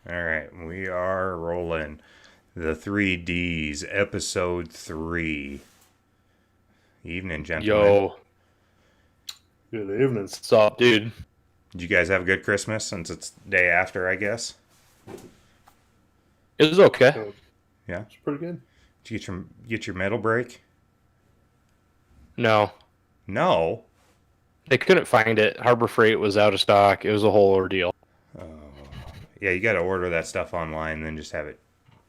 All right, we are rolling the 3d's episode 3. Evening, gentlemen. Yo, Good evening. what's up, dude? Did you guys have a good Christmas since it's day after, I guess? It was okay. So, Yeah. it's pretty good. Did you get your metal break? No, No. they couldn't find it. Harbor Freight was out of stock. It was a whole ordeal. Yeah, you got to order that stuff online and then just have it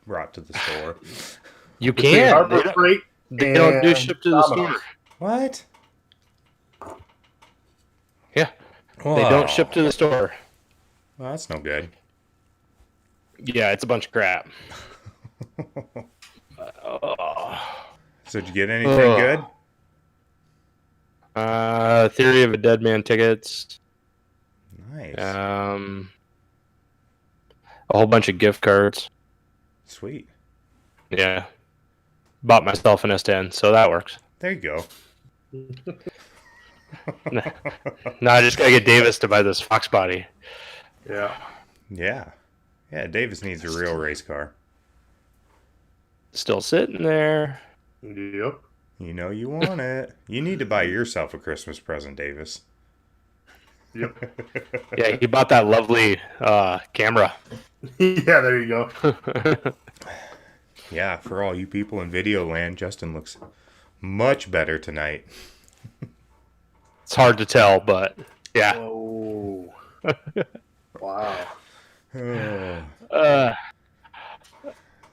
brought to the store. You Between can't. Harbor Freight They don't do and ship to the Domino's. store. What? Yeah, they don't ship to the store. Well, that's no good. Yeah, it's a bunch of crap. So did you get anything good? Theory of a Dead Man tickets. Nice. A whole bunch of gift cards. Sweet. Yeah, bought myself an S10, so that works. There you go. No, I just gotta get Davis to buy this Fox body. Yeah. Yeah. Yeah, Davis needs a real race car. Still sitting there. Yep. You know you want it. You need to buy yourself a Christmas present, Davis. Yep. Yeah, he bought that lovely camera. Yeah, there you go. Yeah, for all you people in video land, Justin looks much better tonight. It's hard to tell, but yeah. Oh. Wow. Oh.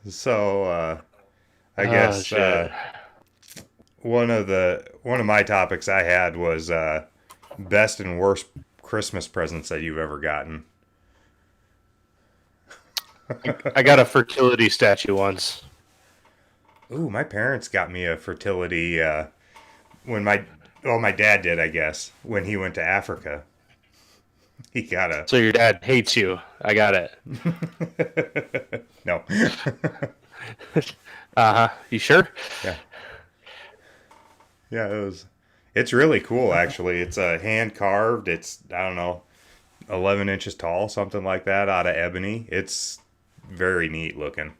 So, I guess shit. one of my topics I had was best and worst Christmas presents that you've ever gotten. I got a fertility statue once. Ooh, my parents got me a fertility when my dad did, I guess, when he went to Africa. He got a So your dad hates you. I got it. no. You sure? Yeah. Yeah, it's really cool actually. It's hand carved. It's, I don't know, 11 inches tall, something like that, out of ebony. It's very neat looking.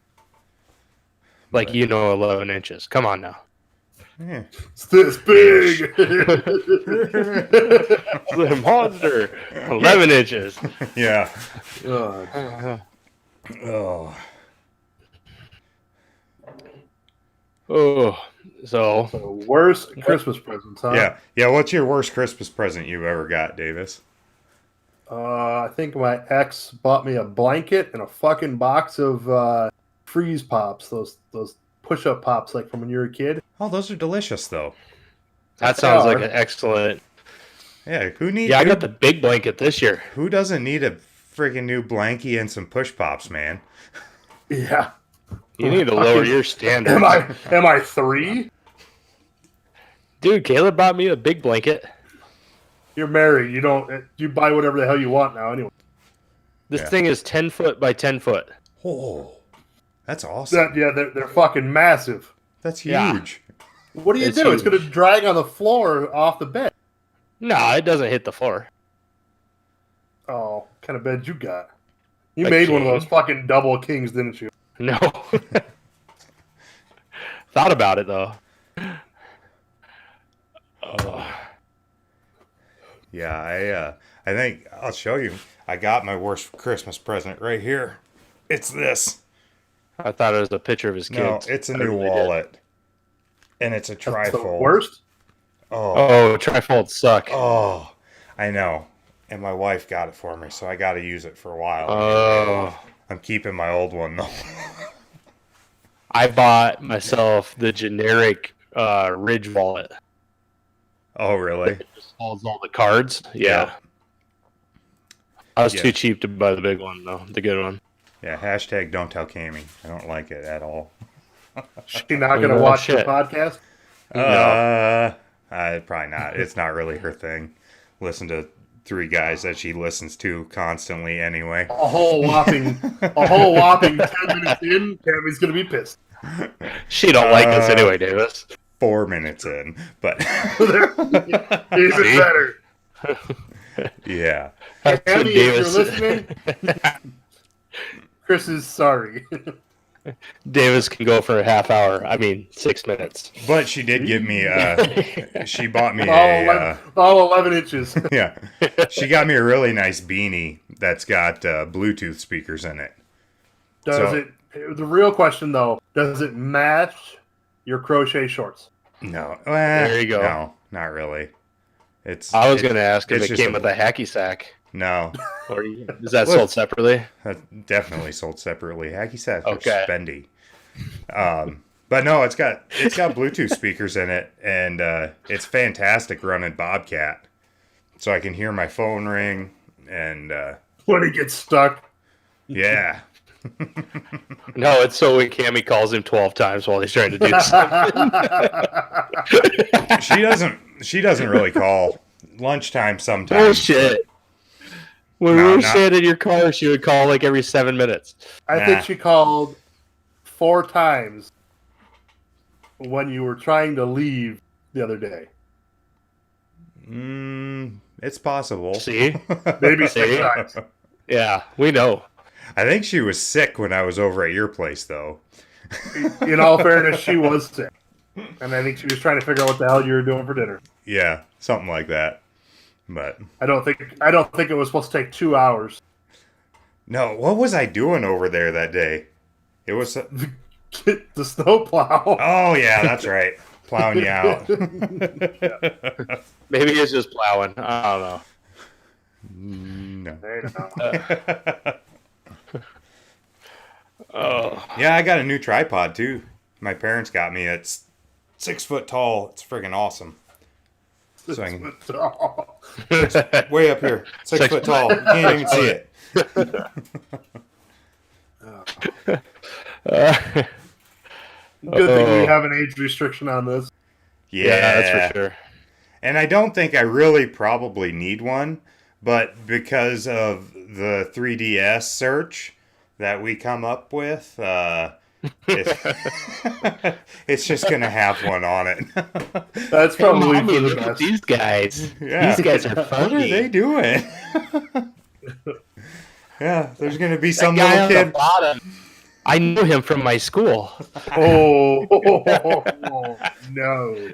Like 11 inches. Come on now. Yeah. It's this big. The monster. 11 inches. Yeah. God. Oh. Oh, so So worst Christmas presents, huh? Yeah. Yeah, what's your worst Christmas present you've ever got, Davis? I think my ex bought me a blanket and a fucking box of freeze pops. Those push-up pops, like from when you were a kid. Oh, those are delicious though. that sounds like an excellent. Yeah, who needs Yeah, I got the big blanket this year. who doesn't need a freaking new blankie and some push pops, man? Yeah. You need to lower your standards. Am I 3? Dude, Caleb bought me a big blanket. You're married. You buy whatever the hell you want now anyway. This Yeah. thing is 10 foot by 10 foot. Oh, that's awesome. They're fucking massive. That's Yeah. huge. What do you It's do? It's huge. going to drag on the floor off the bed. No, it doesn't hit the floor. Oh, what kind of bed you got? You A made one of king. those fucking double kings, didn't you? No. Thought about it, though. Yeah, I think I'll show you. I got my worst Christmas present right here. It's this. I thought it was a picture of his No, kids. it's a I new really did. wallet. And it's a That's the trifold. worst? Oh, Oh, trifolds suck. oh, I know. And my wife got it for me, so I got to use it for a while. Oh. I'm keeping my old one though. I bought myself the generic Ridge wallet. Oh, really? It just holds all the cards. Yeah. I was Yeah. too cheap to buy the big one, though. The good one. Yeah. Hashtag don't tell Cammy. I don't like it at all. She not going to Oh, watch the shit. podcast? Probably not. It's not really her thing. Listen to 3 guys that she listens to constantly anyway. A whole whopping 10 minutes in, Tammy's going to be pissed. She don't like us anyway, Davis. 4 minutes in, but Even See? better. yeah. That's what Tammy, if you're Davis. listening, Chris is sorry. Davis can go for a half hour. I mean, 6 minutes. But she did give me she bought me all 11 inches. yeah. She got me a really nice beanie that's got Bluetooth speakers in it. The real question though, does it match your crochet shorts? No. There you go. No, not really. I was going to ask if it came with a hacky sack. No. Or is that sold separately? That's definitely sold separately. Hacky sacks are Okay. spendy. But no, it's got Bluetooth speakers in it, and it's fantastic running Bobcat. So I can hear my phone ring, and When it gets stuck. yeah. No, it's so when Cammy calls him 12 times while he's trying to do something. She doesn't really call. Lunchtime sometimes. Bullshit. When we were sitting in your car, she would call like every 7 minutes. I think she called 4 times when you were trying to leave the other day. It's possible. See? Maybe 6 times. Yeah, we know. I think she was sick when I was over at your place, though. In all fairness, she was sick. And I think she was trying to figure out what the hell you were doing for dinner. Yeah, something like that. But I don't think it was supposed to take 2 hours. no, what was I doing over there that day? It was Get the snowplow. oh yeah, that's right, plowing you out. Maybe it's just plowing. I No. There you go. don't know. Yeah, I got a new tripod too. My parents got me. It's 6 foot tall. It's freaking awesome. So I can, way up here, 6 foot tall. You can't even see it. Good thing we have an age restriction on this. Yeah, that's for sure. And I don't think I really probably need one, but because of the 3DS search that we come up with, it's just going to have one on it. That's probably for the Look at best. these guys. Yeah. These guys are What funny. are they doing? Yeah, there's going to be some That guy little on the kid. bottom, I knew him from my school. Oh, no.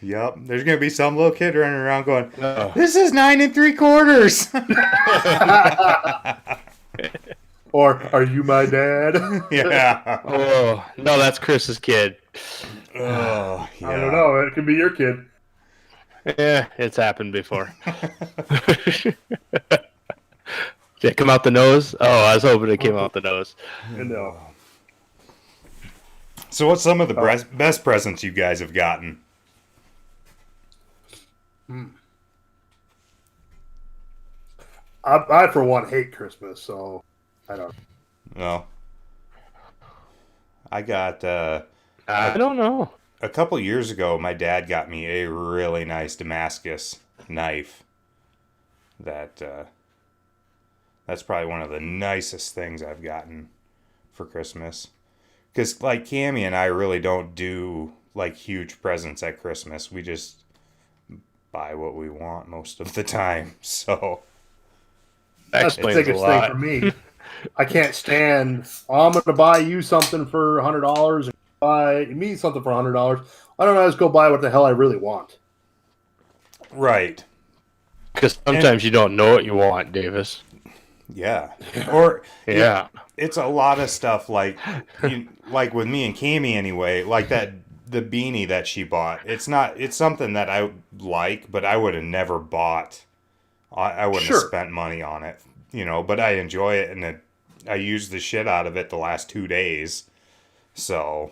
Yep, there's going to be some little kid running around going, Oh. this is 9 3/4. Or, are you my dad? Yeah. Oh, no, that's Chris's kid. Oh, yeah. I don't know. It could be your kid. Yeah, it's happened before. Did it come out the nose? Oh, I was hoping it came out the nose. No. So what's some of the best presents you guys have gotten? I, for one, hate Christmas, so I don't. No. I got, I don't know. a couple years ago, my dad got me a really nice Damascus knife. That's probably one of the nicest things I've gotten for Christmas. Because, like, Cammy and I really don't do, like, huge presents at Christmas. We just buy what we want most of the time. So, That That's the explains a biggest lot. thing for me. I can't stand, I'm going to buy you something for $100 and buy me something for $100. Why don't I just go buy what the hell I really want? right. Because sometimes you don't know what you want, Davis. Yeah. Or, Yeah. it's a lot of stuff like like with me and Cammy anyway, like the beanie that she bought. It's something that I like, but I would have never bought. I wouldn't have spent money on it, but I enjoy it, and I used the shit out of it the last 2 days. So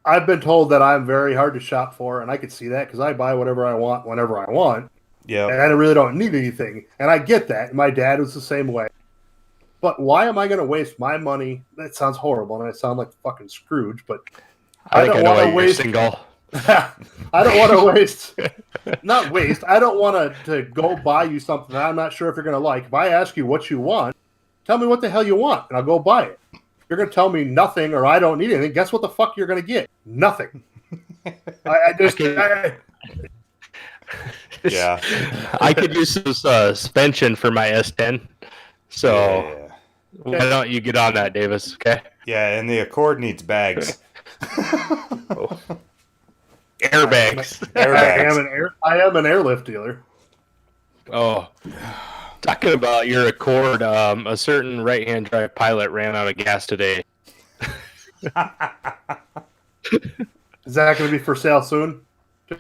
I've been told that I'm very hard to shop for, and I could see that because I buy whatever I want whenever I want. yeah, And I really don't need anything. And I get that. My dad was the same way. But why am I going to waste my money? That sounds horrible, and I sound like fucking Scrooge, but I think I don't know wanna why you're waste- single. I don't want to waste. Not waste. I don't want to go buy you something that I'm not sure if you're going to like. If I ask you what you want, tell me what the hell you want, and I'll go buy it. If you're going to tell me nothing or I don't need anything, guess what the fuck you're going to get? Nothing. yeah. I could use some suspension for my S10. So why don't you get on that, Davis? Okay. Yeah, and the Accord needs bags. Oh. Airbags. Airbags. I am an airlift dealer. Oh. Talking about your Accord, a certain right-hand drive pilot ran out of gas today. Is that going to be for sale soon?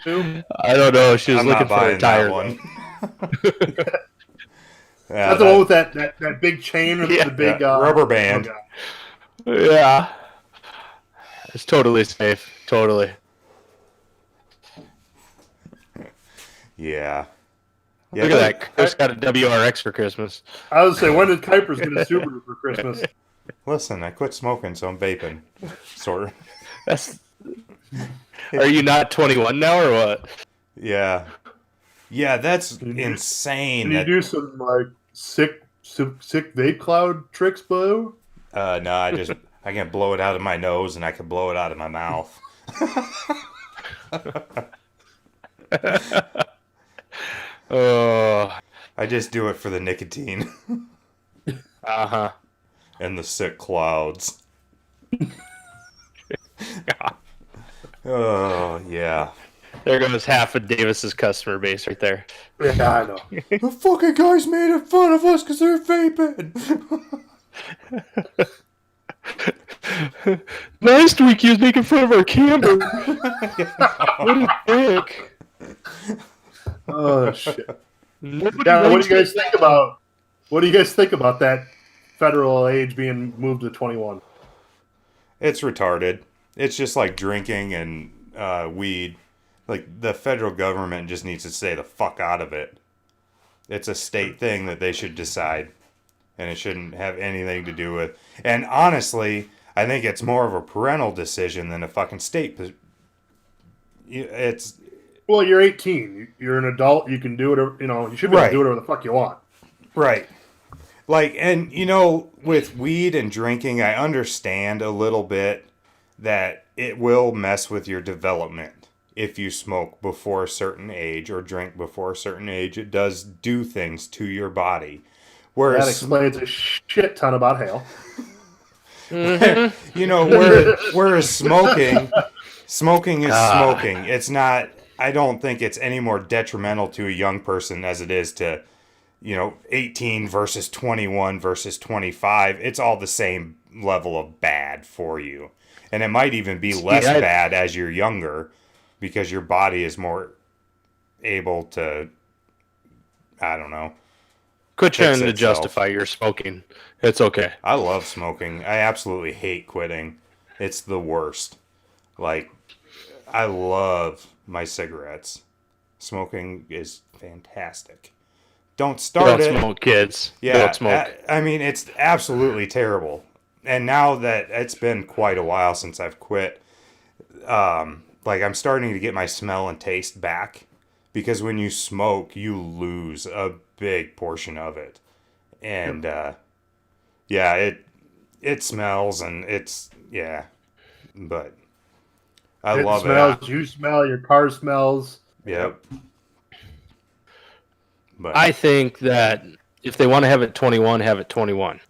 Too? I don't know. She was I'm looking not for a buying tire. that one. That's the one with that big chain and the big rubber band. Yeah. It's totally safe. Totally. Yeah. Look at that. Chris got a WRX for Christmas. I was say, when did Kuipers get a Subaru for Christmas? Listen, I quit smoking, so I'm vaping. Sort of. Are you not 21 now or what? Yeah. Yeah, that's insane. Can you do some like sick vape cloud tricks, Blue? No, I can blow it out of my nose and I can blow it out of my mouth. Oh. I just do it for the nicotine. Uh-huh. And the sick clouds. Oh, yeah. There goes half of Davis's customer base right there. Yeah, I know. The fucking guys made fun of us because they're vaping. Last week he was making fun of our camber. What a dick. Oh shit. Yeah, what do you guys think about? What do you guys think about that federal age being moved to 21? It's retarded. It's just like drinking and weed. Like, the federal government just needs to stay the fuck out of it. It's a state thing that they should decide. And it shouldn't have anything to do with... And honestly, I think it's more of a parental decision than a fucking state. It's... Well, you're 18. You're an adult. You can do whatever, you should be able to do whatever the fuck you want. Right. Like, and, with weed and drinking, I understand a little bit that it will mess with your development. If you smoke before a certain age or drink before a certain age, it does do things to your body. Whereas, that explains a shit ton about Hale. Whereas smoking is smoking. It's not, I don't think it's any more detrimental to a young person as it is to, 18 versus 21 versus 25. It's all the same level of bad for you. And it might even be less bad as you're younger because your body is more able to, I don't know. Quit trying to justify your smoking. It's okay. I love smoking. I absolutely hate quitting. It's the worst. Like, I love my cigarettes. Smoking is fantastic. Don't start it. Don't smoke, kids. Yeah, don't smoke. I mean, it's absolutely terrible. And now that it's been quite a while since I've quit, I'm starting to get my smell and taste back. Because when you smoke, you lose a big portion of it. And, it smells and it's, but I love it. You smell, your car smells. Yep. But I think that if they want to have it 21, have it 21.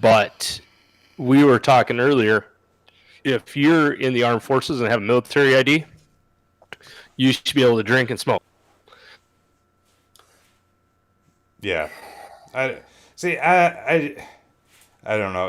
But we were talking earlier, if you're in the armed forces and have a military ID, you should be able to drink and smoke. Yeah. I don't know.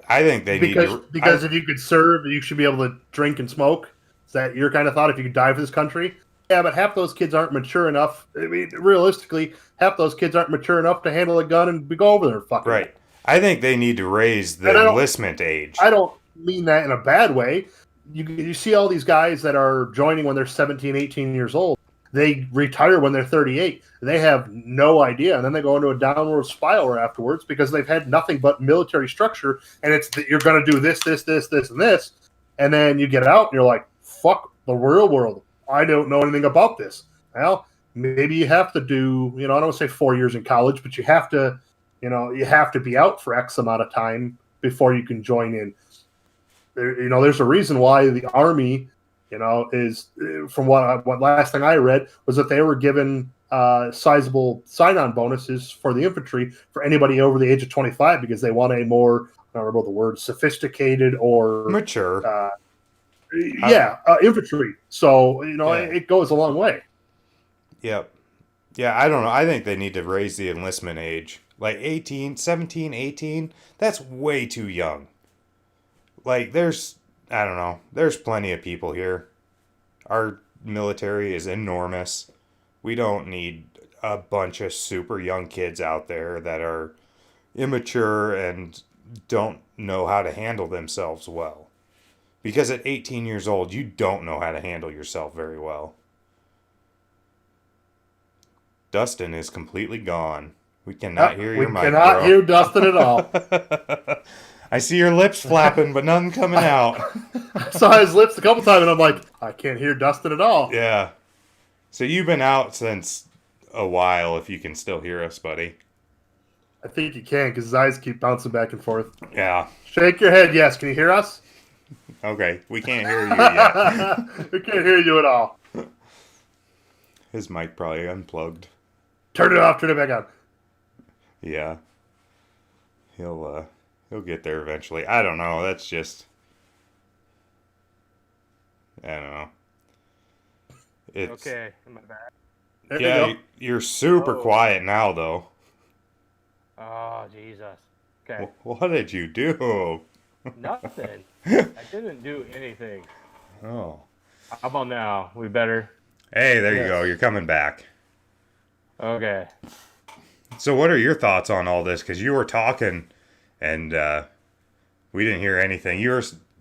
I think they need to... Because if you could serve, you should be able to drink and smoke. Is that your kind of thought if you could die for this country? Yeah, but half those kids aren't mature enough. I mean, realistically, half those kids aren't mature enough to handle a gun and go over there fucking. Right. I think they need to raise the enlistment age. I don't mean that in a bad way. You see all these guys that are joining when they're 17, 18 years old. They retire when they're 38. They have no idea. And then they go into a downward spiral afterwards because they've had nothing but military structure. And it's that you're going to do this, and this. And then you get out and you're like, fuck the real world. I don't know anything about this. Well, maybe you have to do, I don't want to say 4 years in college, but you have to, you have to be out for X amount of time before you can join in. There's a reason why the Army, is from what last thing I read was that they were given sizable sign-on bonuses for the infantry for anybody over the age of 25 because they want a more, I don't know the word, sophisticated or Mature. infantry. So, Yeah. it goes a long way. Yep. Yeah, I don't know. I think they need to raise the enlistment age. Like 18, 17, 18. That's way too young. Like, I don't know. There's plenty of people here. Our military is enormous. We don't need a bunch of super young kids out there that are immature and don't know how to handle themselves well. Because at 18 years old, you don't know how to handle yourself very well. Dustin is completely gone. We cannot hear your mic, We cannot hear Dustin at all. I see your lips flapping, but nothing coming out. I saw his lips a couple times, and I'm like, I can't hear Dustin at all. Yeah. So you've been out since a while, if you can still hear us, buddy. I think you can, because his eyes keep bouncing back and forth. Yeah. Shake your head, yes. Can you hear us? Okay, we can't hear you yet. We can't hear you at all. His mic probably unplugged. Turn it off, turn it back on. Yeah. He'll get there eventually. I don't know. That's just... I don't know. It's... Okay, my bad. There Yeah, you go. you're super quiet now, though. Oh, Jesus. Okay. What did you do? Nothing. I didn't do anything. Oh. How about now? We better? Hey, there you Yes. go. You're coming back. Okay. So what are your thoughts on all this? Because you were talking, and we didn't hear anything.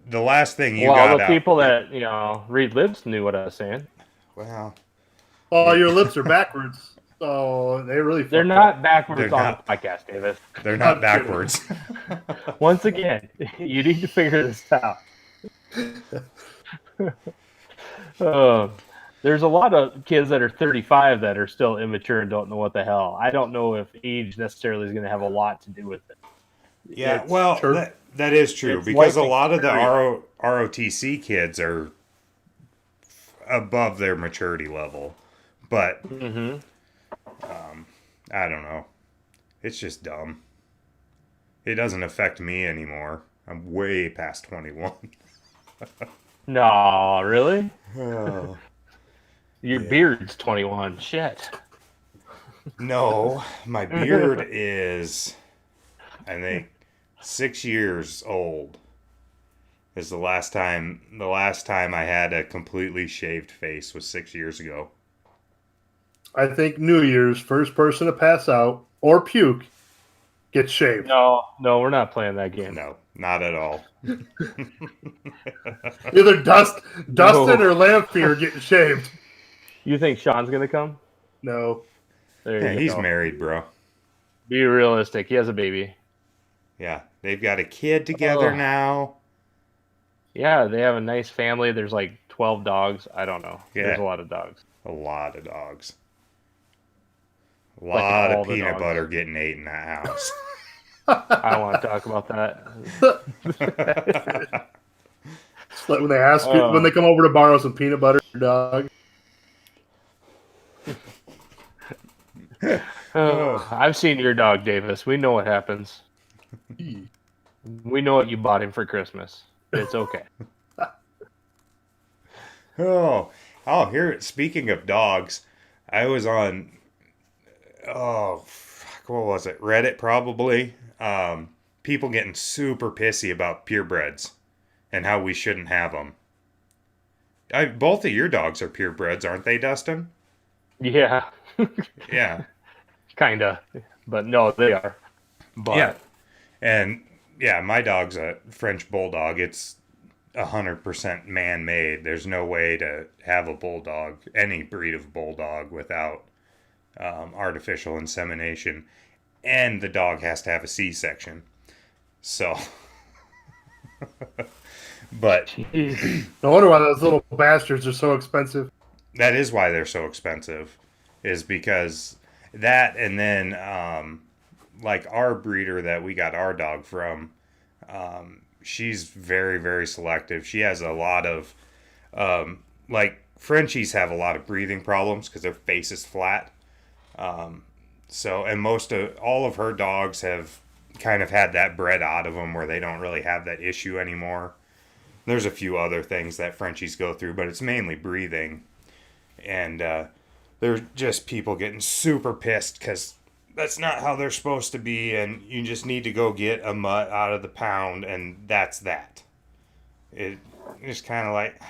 The last thing you got Well, the out. people that, read lips knew what I was saying. Well, Oh, your lips are backwards. So they really They're fucked not up. backwards They're on not. the podcast, Davis. they're not I'm kidding. backwards. Once again, you need to figure this out. There's a lot of kids that are 35 that are still immature and don't know what the hell. I don't know if age necessarily is going to have a lot to do with it. Yeah, It's well, true. that is true It's because a life lot of the experience. ROTC kids are above their maturity level. But Mm-hmm. I don't know. It's just dumb. It doesn't affect me anymore. I'm way past 21. No, really? Oh. Your beard's 21. Shit. No, my beard is, I think, 6 years old. Is the last time I had a completely shaved face was 6 years ago. I think New Year's, first person to pass out or puke gets shaved. No, we're not playing that game. No, not at all. Either Dustin or Lamphere are getting shaved. You think Sean's going to come? No. There Yeah, you he's go. married, bro. Be realistic. He has a baby. Yeah, they've got a kid together Oh. now. Yeah, they have a nice family. There's like 12 dogs. I don't know. Yeah. There's a lot of dogs. A lot of dogs. A Like lot all of the peanut dogs. butter getting ate in that house. I don't want to talk about that. It's like when they ask you, Oh. when they come over to borrow some peanut butter for your dog. Oh, I've seen your dog, Davis. We know what happens. We know what you bought him for Christmas. It's okay. Here, speaking of dogs, I was on, what was it? Reddit, probably. People getting super pissy about purebreds and how we shouldn't have them. Both of your dogs are purebreds, aren't they, Dustin? Yeah, Yeah. kinda. But no, they are. But Yeah. And yeah, my dog's a French bulldog. It's 100% man-made. There's no way to have a bulldog, any breed of bulldog, without artificial insemination. And the dog has to have a C-section. So, but Jeez. No wonder why those little bastards are so expensive. that is why they're so expensive, is because that, and then like our breeder that we got our dog from, she's very, very selective. She has a lot of like Frenchies have a lot of breathing problems because their face is flat. So, and all of her dogs have kind of had that bred out of them where they don't really have that issue anymore. There's a few other things that Frenchies go through, but it's mainly breathing. And there's just people getting super pissed because that's not how they're supposed to be, and you just need to go get a mutt out of the pound, and that's that. It's kind of like,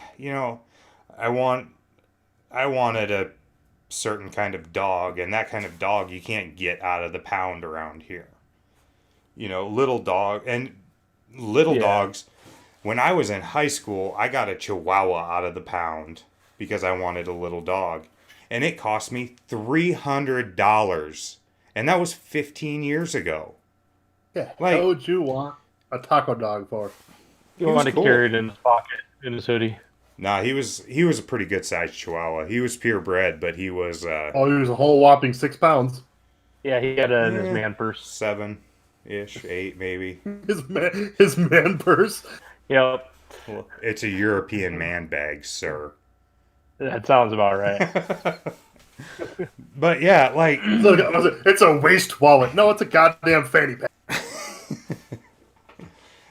I wanted a certain kind of dog, and that kind of dog you can't get out of the pound around here. Little dogs. When I was in high school, I got a Chihuahua out of the pound because I wanted a little dog, and it cost me $300, and that was 15 years ago. Yeah, what would you want a taco dog for? You want to carry it in his pocket, in his hoodie. Nah, he was a pretty good sized Chihuahua. He was purebred, but he was. He was a whole whopping 6 pounds. Yeah, he had it in his man purse. 7-ish, 8 maybe. His man purse. Yep. Well, it's a European man bag, sir. That sounds about right. But yeah, like it's a waist wallet. No, it's a goddamn fanny pack.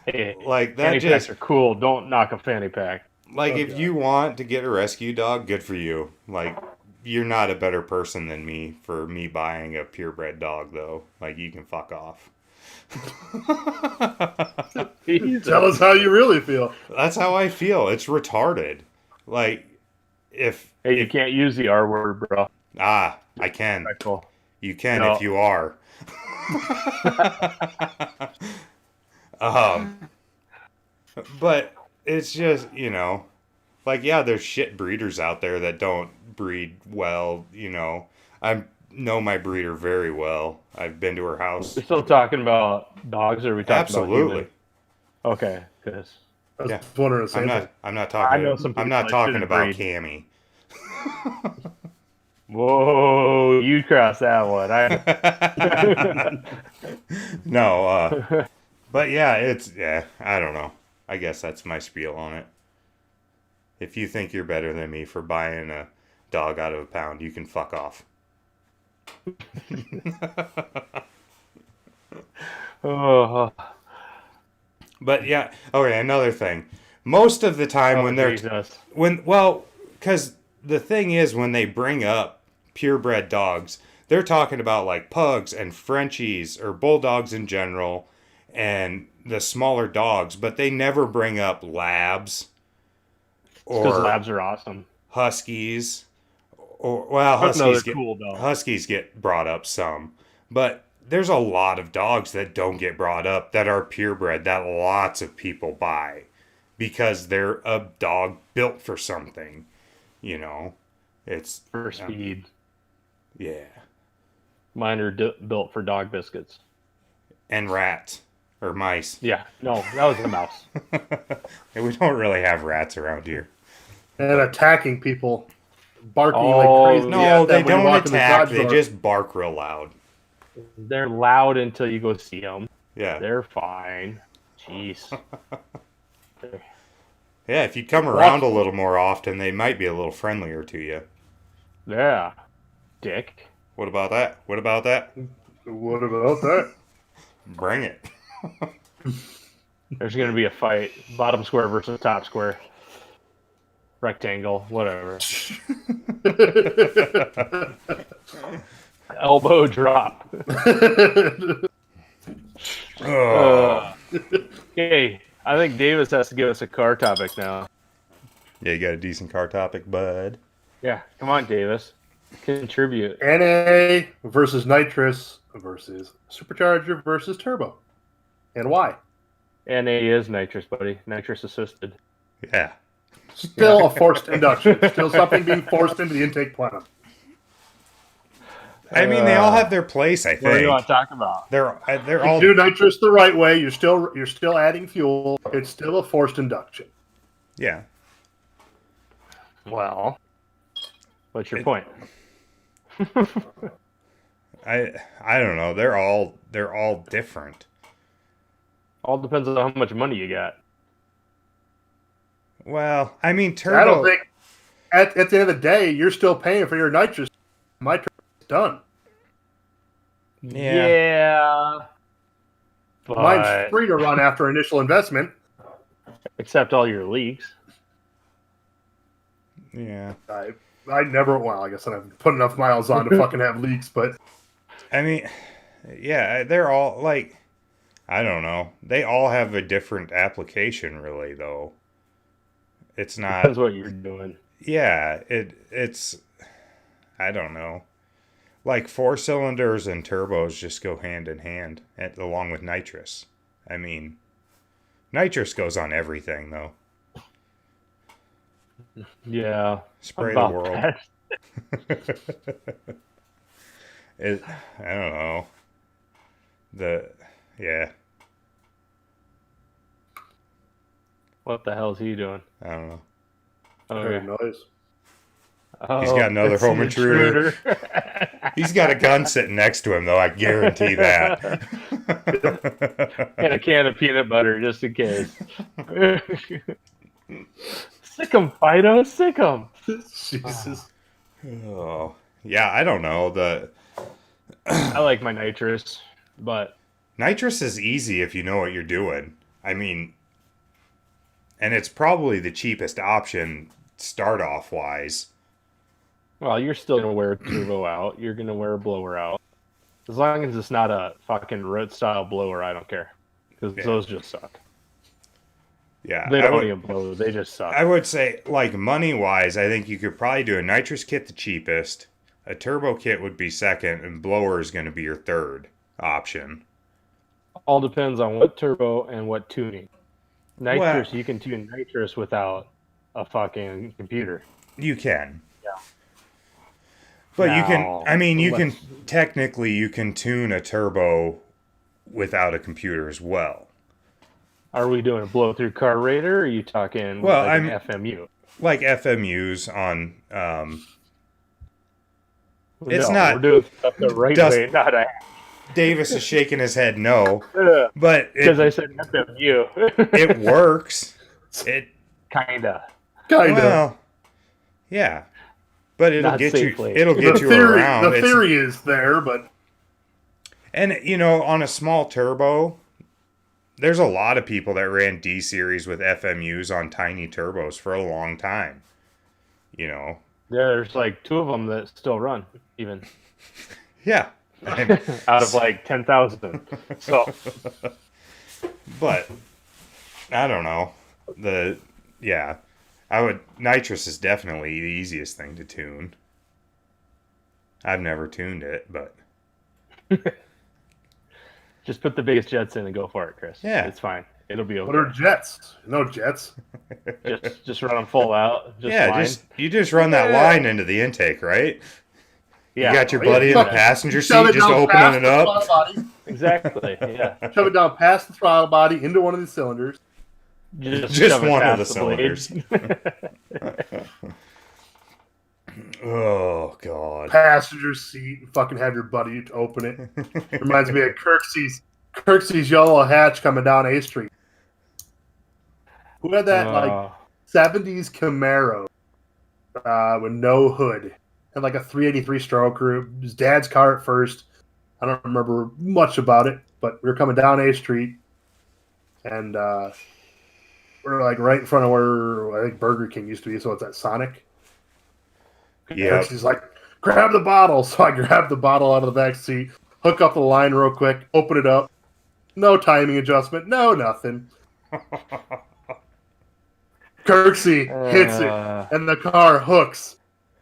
Hey, like that fanny just packs are cool. Don't knock a fanny pack. Like, if you want to get a rescue dog, good for you. Like, you're not a better person than me for me buying a purebred dog, though. Like, you can fuck off. Tell us how you really feel. That's how I feel. It's retarded. Like, you can't use the R word, bro. I can. Right, cool. You can if you are. But it's just, like, yeah, there's shit breeders out there that don't breed well, I know my breeder very well. I've been to her house. We're still talking about dogs, or are we talking Absolutely. about human? Okay, because I was wondering the same thing. I'm not talking. I know some I'm people not that talking shouldn't about breed. Cammy. Whoa, you crossed that one. No, but yeah, I don't know. I guess that's my spiel on it. If you think you're better than me for buying a dog out of a pound, you can fuck off. Oh. But yeah, okay, another thing. Most of the time because the thing is, when they bring up purebred dogs, they're talking about like pugs and Frenchies or bulldogs in general and the smaller dogs, but they never bring up labs Because labs are awesome. Huskies, Huskies get brought up some, but there's a lot of dogs that don't get brought up that are purebred that lots of people buy because they're a dog built for something, it's For speed. Yeah. Mine are built for dog biscuits. And rats. Or mice. Yeah, no, that was a mouse. And we don't really have rats around here. And attacking people, barking like crazy. No, they don't attack. They just bark real loud. They're loud until you go see them. Yeah. They're fine. Jeez. Yeah, if you come around a little more often, they might be a little friendlier to you. Yeah. Dick. What about that? What about that? Bring it. There's going to be a fight. Bottom square versus top square. Rectangle. Whatever. Elbow drop. Okay. I think Davis has to give us a car topic now. Yeah, you got a decent car topic, bud. Yeah. Come on, Davis. Contribute. NA versus nitrous versus supercharger versus turbo. And why? NA is nitrous, buddy. Nitrous assisted. Yeah. Still a forced induction. Still something being forced into the intake plenum. I mean, they all have their place, I think. What do you want to talk about? They're all do nitrous the right way. You're still adding fuel. It's still a forced induction. Yeah. Well, what's your point? I don't know. They're all different. All depends on how much money you got. Well, I mean, turbo. I don't think at the end of the day you're still paying for your nitrous. My turbo's done. Yeah. But Mine's free to run after initial investment. except all your leaks. Yeah. I never. Well, I guess I haven't put enough miles on to fucking have leaks, but I mean, yeah, they're all like, I don't know. They all have a different application, really, though. It's not. Depends what you're doing. Yeah, it's. I don't know. Like 4 cylinders and turbos just go hand in hand, along with nitrous. I mean, nitrous goes on everything, though. Yeah. Spray the about world. that. I don't know. Yeah. What the hell is he doing? I don't know. very noise. Oh, He's got another it's home the intruder. He's got a gun sitting next to him, though. I guarantee that. And a can of peanut butter, just in case. Sick 'em, Fido. Sick 'em. Jesus. Oh, yeah. I don't know. I like my nitrous, but Nitrous is easy if you know what you're doing. I mean, and it's probably the cheapest option start off wise. well, you're still gonna wear a turbo out. You're gonna wear a blower out. As long as it's not a fucking road style blower, I don't care. Because those just suck. Yeah, They don't even blow. They just suck. I would say, like, money-wise, I think you could probably do a nitrous kit the cheapest. A turbo kit would be second, and blower is going to be your third option. All depends on what turbo and what tuning. Nitrous, you can tune nitrous without a fucking computer. You can. Yeah. But Now, you can, I mean, technically, you can tune a turbo without a computer as well. Are we doing a blow-through carburetor, or are you talking an FMU? Like FMUs on, it's No, not. We're doing stuff the right way, not a... Davis is shaking his head no. But because I said FMU. It works. Kinda. Well, yeah. But it'll Not get safely. you. It'll get you around. The theory is there, but and on a small turbo, there's a lot of people that ran D series with FMUs on tiny turbos for a long time. Yeah, there's like 2 of them that still run, even. Yeah. Out of like 10,000. So, but I don't know. Nitrous is definitely the easiest thing to tune. I've never tuned it, but just put the biggest jets in and go for it, Chris. Yeah, it's fine. It'll be okay. What are jets? No jets. just run them full out. You just run that line into the intake, right? Yeah. You got your buddy in the passenger seat, just opening it up. Exactly. Yeah. Shove it down past the throttle body into one of the cylinders. Just one of the cylinders. Oh God. Passenger seat. And fucking have your buddy to open it. Reminds me of Kirksey's yellow hatch coming down A Street. Who had that 70s Camaro with no hood? Had like a 383 stroke group. His dad's car at first. I don't remember much about it, but we were coming down A Street, and we're like right in front of where I think Burger King used to be. So it's at Sonic. Yeah. She's like, grab the bottle. So I grabbed the bottle out of the back seat, hook up the line real quick, open it up. No timing adjustment. No nothing. Kirksey hits it, and the car hooks.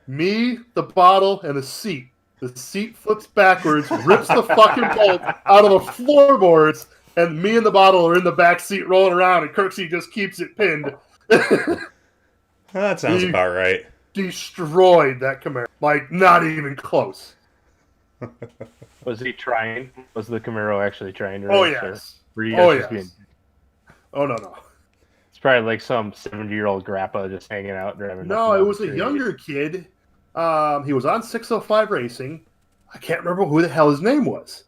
Me, the bottle, and the seat. The seat flips backwards, rips the fucking bolt out of the floorboards, and me and the bottle are in the back seat rolling around, and Kirksey just keeps it pinned. That sounds about right. Destroyed that Camaro. Like, not even close. Was he trying? Was the Camaro actually trying to race? Yes. Were you guys just being... Oh, no. It's probably like some 70-year-old grandpa just hanging out driving. No, it was a younger kid. He was on 605 Racing. I can't remember who the hell his name was.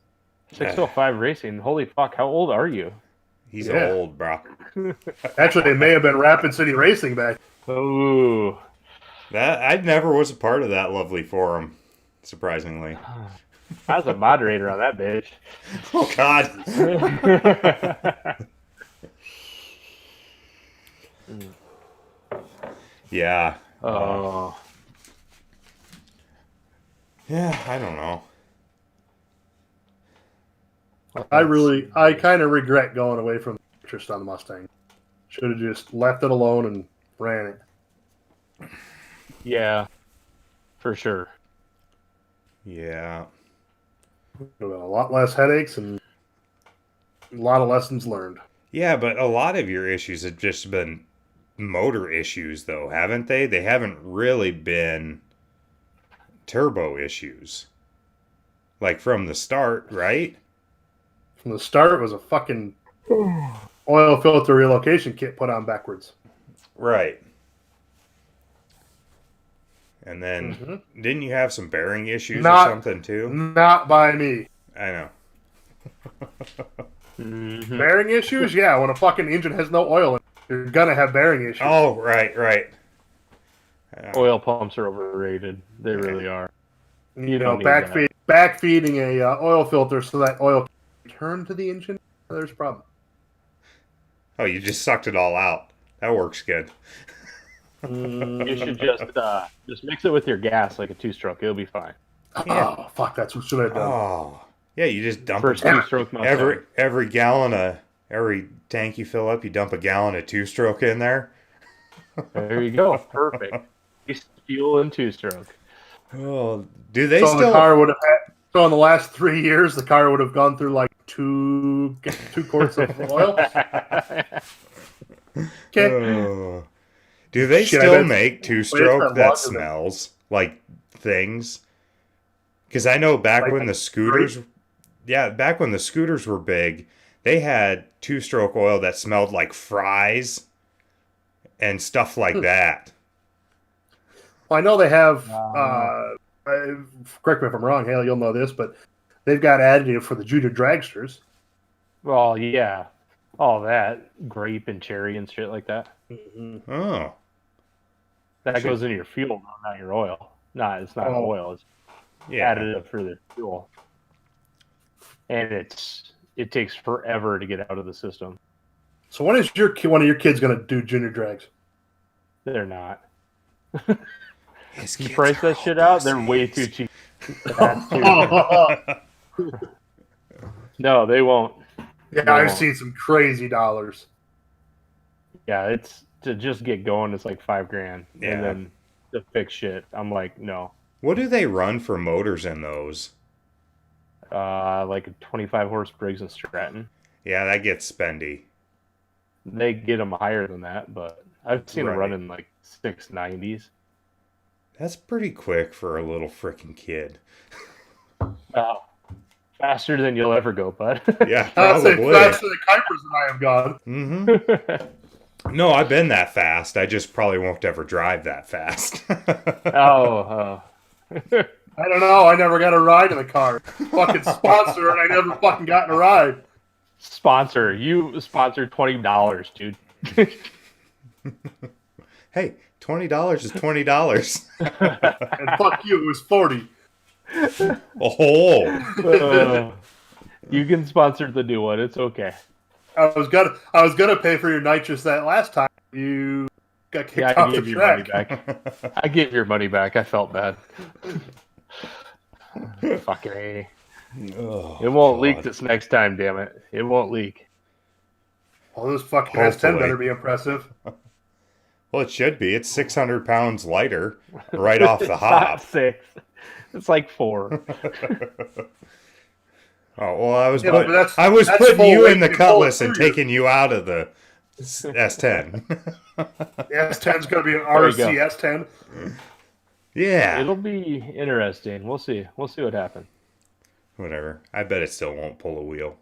605 Racing? Holy fuck, how old are you? He's old, bro. Actually, it may have been Rapid City Racing back. Ooh. I never was a part of that lovely forum, surprisingly. I was a moderator on that bitch. Oh God. Yeah. Oh. Yeah, I don't know. I kind of regret going away from interest on the Mustang. Should have just left it alone and ran it. Yeah, for sure. Yeah. A lot less headaches and a lot of lessons learned. Yeah, but a lot of your issues have just been motor issues, though, haven't they? They haven't really been turbo issues. Like from the start, right? From the start, it was a fucking oil filter relocation kit put on backwards. Right. And then, didn't you have some bearing issues or something, too? Not by me. I know. Bearing issues? Yeah, when a fucking engine has no oil in it, you're gonna have bearing issues. Oh, right. Oil pumps are overrated. They really are. You know, backfeeding a oil filter so that oil can return to the engine, there's a problem. Oh, you just sucked it all out. That works good. You should just mix it with your gas like a two-stroke. It'll be fine. Yeah. Oh, fuck, that's what should I have done. Oh. Yeah, you just dump First two-stroke Mustang. every gallon of every tank you fill up, you dump a gallon of two-stroke in there. There you go. Perfect. Fuel and two-stroke. Oh, do they So still? the car would have had, so in the last 3 years, the car would have gone through like two quarts of oil. Okay. Oh. Do they Shit, still make two-stroke that longer smells like things? Because I know back when the scooters, back when the scooters were big, they had two-stroke oil that smelled like fries and stuff like that. Well, I know they have. Correct me if I'm wrong, Hale. You'll know this, but they've got additive for the junior dragsters. Well, yeah. All that. Grape and cherry and shit like that. Oh. That goes into your fuel, not your oil. It's not oil. It's additive for the fuel. And it takes forever to get out of the system. So when is one of your kids going to do junior drags? They're not. His You kids price are that shit all out, they're way too cheap. No, they won't. Yeah, No. I've seen some crazy dollars. Yeah, it's to just get going. It's like $5,000, Yeah. and then to fix shit, I'm like, no. What do they run for motors in those? Like a 25 horse Briggs and Stratton. Yeah, that gets spendy. They get them higher than that, but I've seen them Right. running like 690s. That's pretty quick for a little freaking kid. Faster than you'll ever go, bud. Yeah, I'd say probably. faster than Kuipers and I have gone. Mm-hmm. No, I've been that fast. I just probably won't ever drive that fast. Oh. I don't know. I never got a ride in the car. Fucking sponsor, and I never fucking got in a ride. Sponsor. You sponsored $20, dude. Hey, $20 is $20. And fuck you, it was 40. Oh, You can sponsor the new one. It's okay. I was gonna pay for your nitrous that last time you got kicked Yeah, off I the gave your money track. back. I gave your money back. I felt bad. Fucking A. oh It won't leak God. this next time, damn it. It won't leak. Well, this fucking Hopefully. S10 better be impressive. Well, it should be. It's 600 pounds lighter right off the It's hop. not 6. It's like 4. Oh, well, I was, Yeah, but that's putting full you weight in the and full Cutlass and through you. taking you out of the S10. The S10's gonna be an There you go. RC S10. Yeah. It'll be interesting. We'll see. We'll see what happens. Whatever. I bet it still won't pull a wheel.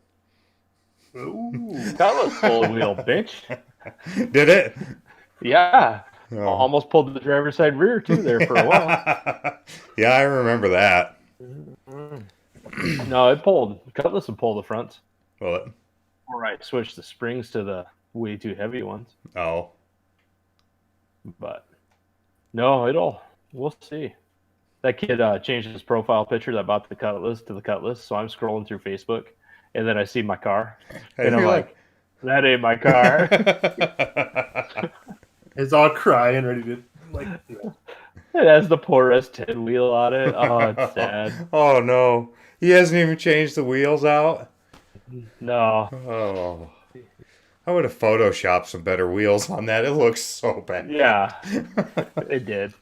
Ooh. That was full wheel, bitch. Did it? Yeah. Oh. Almost pulled the driver's side rear, too, there for a while. Yeah, I remember that. No, it pulled. Cutlass would pull the fronts. Well, Or I switched the springs to the way too heavy ones. oh, But no, we'll see. That kid changed his profile picture that bought the Cutlass to the Cutlass. So I'm scrolling through Facebook, and then I see my car, and I'm like, that ain't my car. It's all crying, ready to like. Yeah. It has the poor S10 wheel on it. Oh, it's sad. Oh no, he hasn't even changed the wheels out. No. Oh, I would have photoshopped some better wheels on that. It looks so bad. Yeah, it did.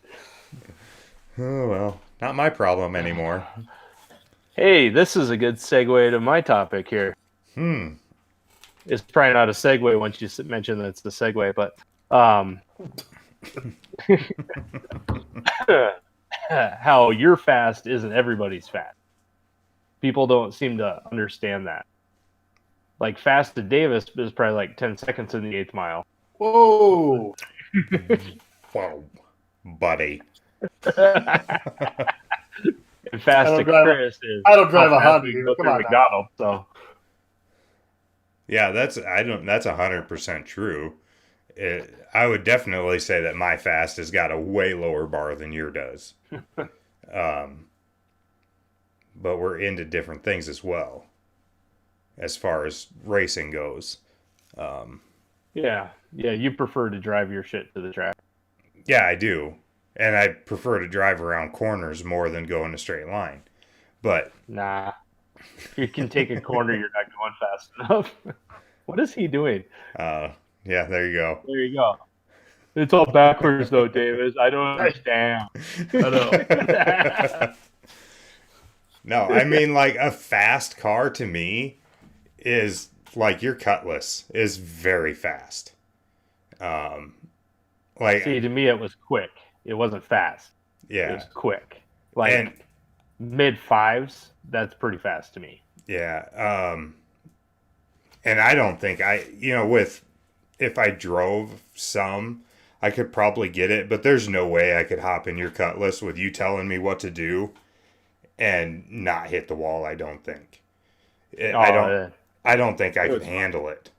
Oh well, not my problem anymore. Hey, this is a good segue to my topic here. It's probably not a segue once you mention that it's the segue, but how you're fast isn't everybody's fast. People don't seem to understand that. Like fast to Davis is probably like 10 seconds in the 8th mile. Whoa! Whoa, buddy. And fast to Chris is. I don't drive a how fast Honda. we go Come through on. McDonald's, so. Yeah, that's 100% true. I would definitely say that my fast has got a way lower bar than your does. But we're into different things as well, as far as racing goes. Yeah, you prefer to drive your shit to the track. Yeah, I do. And I prefer to drive around corners more than go in a straight line. But Nah. You can take a corner, you're not going fast enough. What is he doing? yeah, there you go. There you go. It's all backwards though, Davis. I don't understand. No, I mean, like, a fast car to me is like your Cutlass is very fast. Like, See, to me, it was quick. It wasn't fast. It yeah, was quick. Like mid fives, that's pretty fast to me. yeah. And I don't think if I drove some, I could probably get it, but there's no way I could hop in your Cutlass with you telling me what to do and not hit the wall. I don't think. I don't think I could handle it.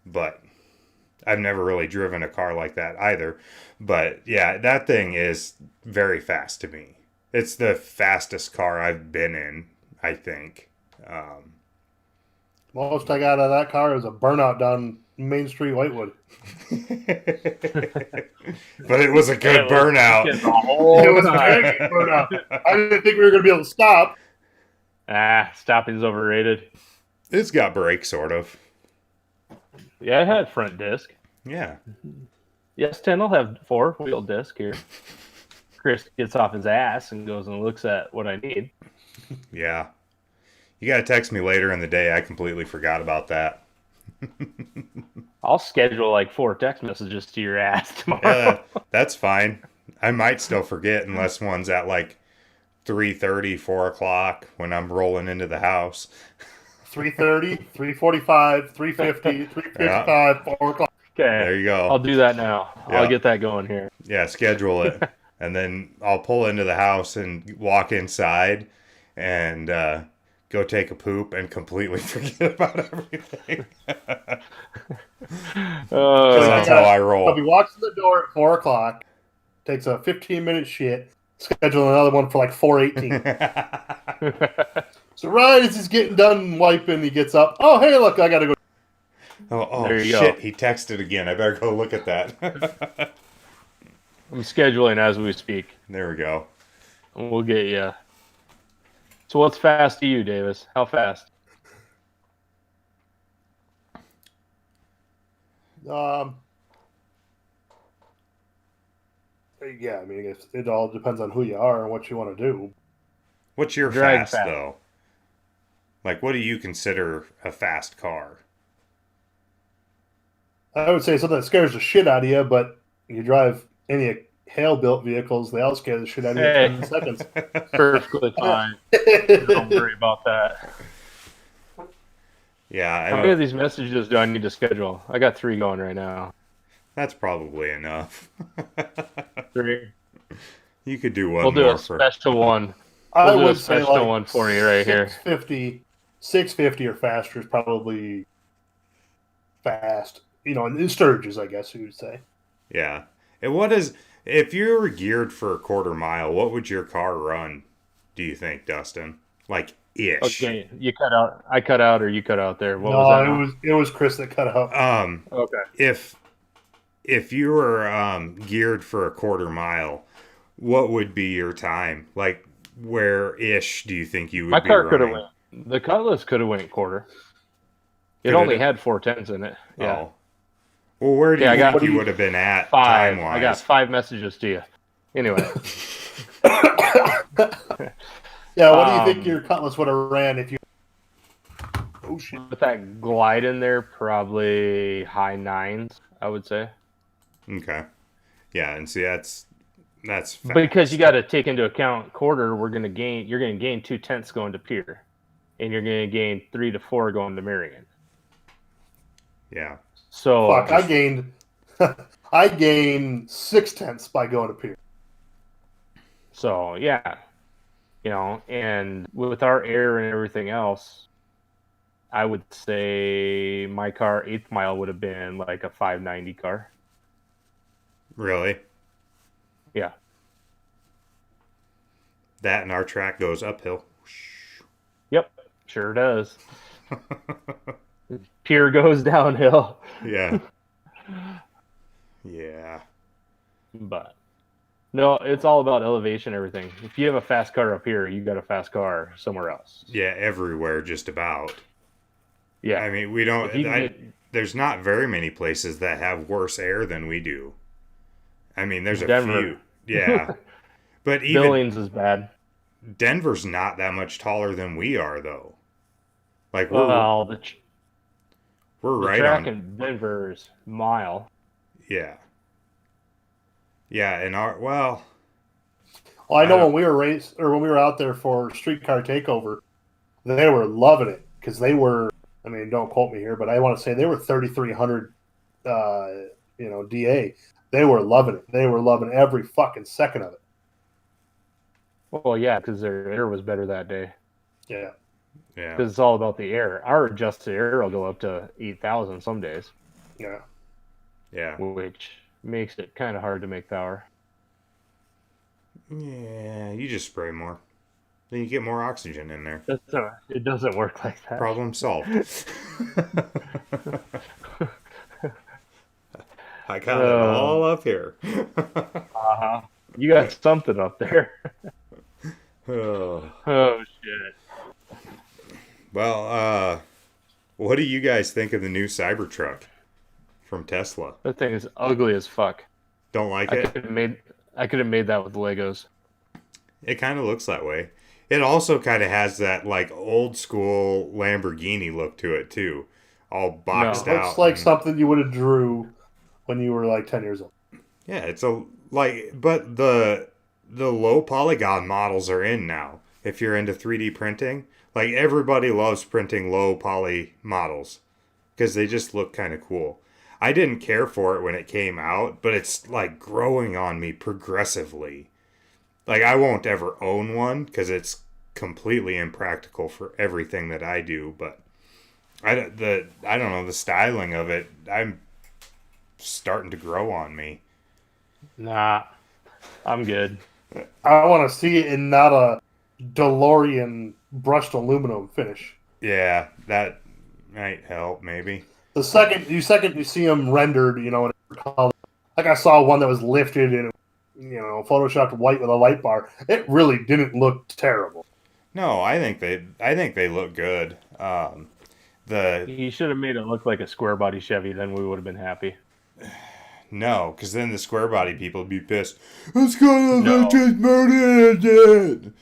But I've never really driven a car like that either. But yeah, that thing is very fast to me. It's the fastest car I've been in, I think. Most I got out of that car was a burnout down Main Street, Whitewood. But it was a good burnout. It was a very good burnout. I didn't think we were going to be able to stop. Stopping's overrated. It's got brakes, sort of. Yeah, it had front disc. Yeah. Yes, 10 will have 4-wheel disc here. Chris gets off his ass and goes and looks at what I need. Yeah. You got to text me later in the day. I completely forgot about that. I'll schedule like 4 text messages to your ass tomorrow. Yeah, that's fine. I might still forget unless one's at like 3:30, 4 o'clock when I'm rolling into the house. 3:30, 3:45, 3:50, 3:55, 4 o'clock. Okay. There you go. I'll do that now. Yeah. I'll get that going here. Yeah, schedule it. And then I'll pull into the house and walk inside and go take a poop and completely forget about everything. That's how I roll. So he walks in the door at 4 o'clock, takes a 15-minute shit, schedule another one for like 4:18. So right as he's getting done wiping, he gets up. Oh, hey, look, I got to go. Oh There you shit, go. he texted again. I better go look at that. I'm scheduling as we speak. There we go. And we'll get you. So what's fast to you, Davis? How fast? Yeah, I mean, it all depends on who you are and what you want to do. What's your Drag fast, fast. though? Like, what do you consider a fast car? I would say something that scares the shit out of you, but you drive any Hale-built vehicles, they all scare the shit out of you in 10 seconds. Perfectly fine. Don't worry about that. Yeah, How many of these messages do I need to schedule? I got 3 going right now. that's probably enough. 3. You could do one We'll do more a for. special one. I We'll do a would say special like one for you right here. 650 or faster is probably fast. You know, in Sturges, I guess you would say. Yeah. And what is If you were geared for a quarter mile, what would your car run, do you think, Dustin? Like, ish. Okay, you cut out. I cut out, or you cut out there. What No, was that? Now? it was Chris that cut out. Okay. If you were geared for a quarter mile, what would be your time? Like, where ish do you think you would My be car could have running? went. The Cutlass could have went quarter. It Could've only done- had 410s in it. Yeah. Oh. Well, where do Yeah, you I think got you would have been at 5. time-wise? I got 5 messages to you. Anyway. Yeah, what do you think your Cutlass would have ran if you? Oh shit! With that glide in there, probably high 9s, I would say. Okay. Yeah, and see, that's fast. Because you got to take into account quarter, you're going to gain 2/10 going to Pier, and you're going to gain 3 to 4 going to Marion. Yeah. So Fuck, I gained 0.6 by going to Pier. So yeah, and with our air and everything else, I would say my car 8th mile would have been like a 590 car. Really? Yeah. That and our track goes uphill. Yep, sure does. Pier goes downhill. Yeah. Yeah. But no, it's all about elevation, everything. If you have a fast car up here, you got a fast car somewhere else. Yeah, everywhere, just about. Yeah. I mean, we don't. If you can get- There's not very many places that have worse air than we do. I mean, there's a Denver. few. Yeah. But even Billings is bad. Denver's not that much taller than we are, though. Like, we're Well, the right track on. in Denver's mile. Yeah. Yeah, and well, Well, I know when we were out there for Streetcar Takeover, they were loving it because they were. I mean, don't quote me here, but I want to say they were 3,300, DA. They were loving it. They were loving every fucking second of it. Well, yeah, because their air was better that day. Yeah. yeah. Because it's all about the air. Our adjusted air will go up to 8,000 some days, Yeah. Yeah. which makes it kind of hard to make power. Yeah, you just spray more. Then you get more oxygen in there. It doesn't work like that. Problem solved. I got it all up here. Uh-huh. You got something up there. Oh. Oh, shit. Well, what do you guys think of the new Cybertruck from Tesla? That thing is ugly as fuck. Don't like I it? could have made that with Legos. It kind of looks that way. It also kind of has that like old school Lamborghini look to it too, all boxed out. Looks like and- something you would have drew when you were like 10 years old. Yeah, it's but the low polygon models are in now. If you're into 3D printing, like everybody loves printing low poly models because they just look kind of cool. I didn't care for it when it came out, but it's like growing on me progressively. Like I won't ever own one because it's completely impractical for everything that I do. But I don't know, the styling of it. I'm starting to grow on me. Nah, I'm good. I want to see it in not a DeLorean brushed aluminum finish. Yeah, that might help maybe. The second you see them rendered, in color, like I saw one that was lifted and photoshopped white with a light bar. It really didn't look terrible. No, I think they look good. You should have made it look like a square body Chevy, then we would have been happy. No, because then the square body people would be pissed. It's gonna No. look just murdered it.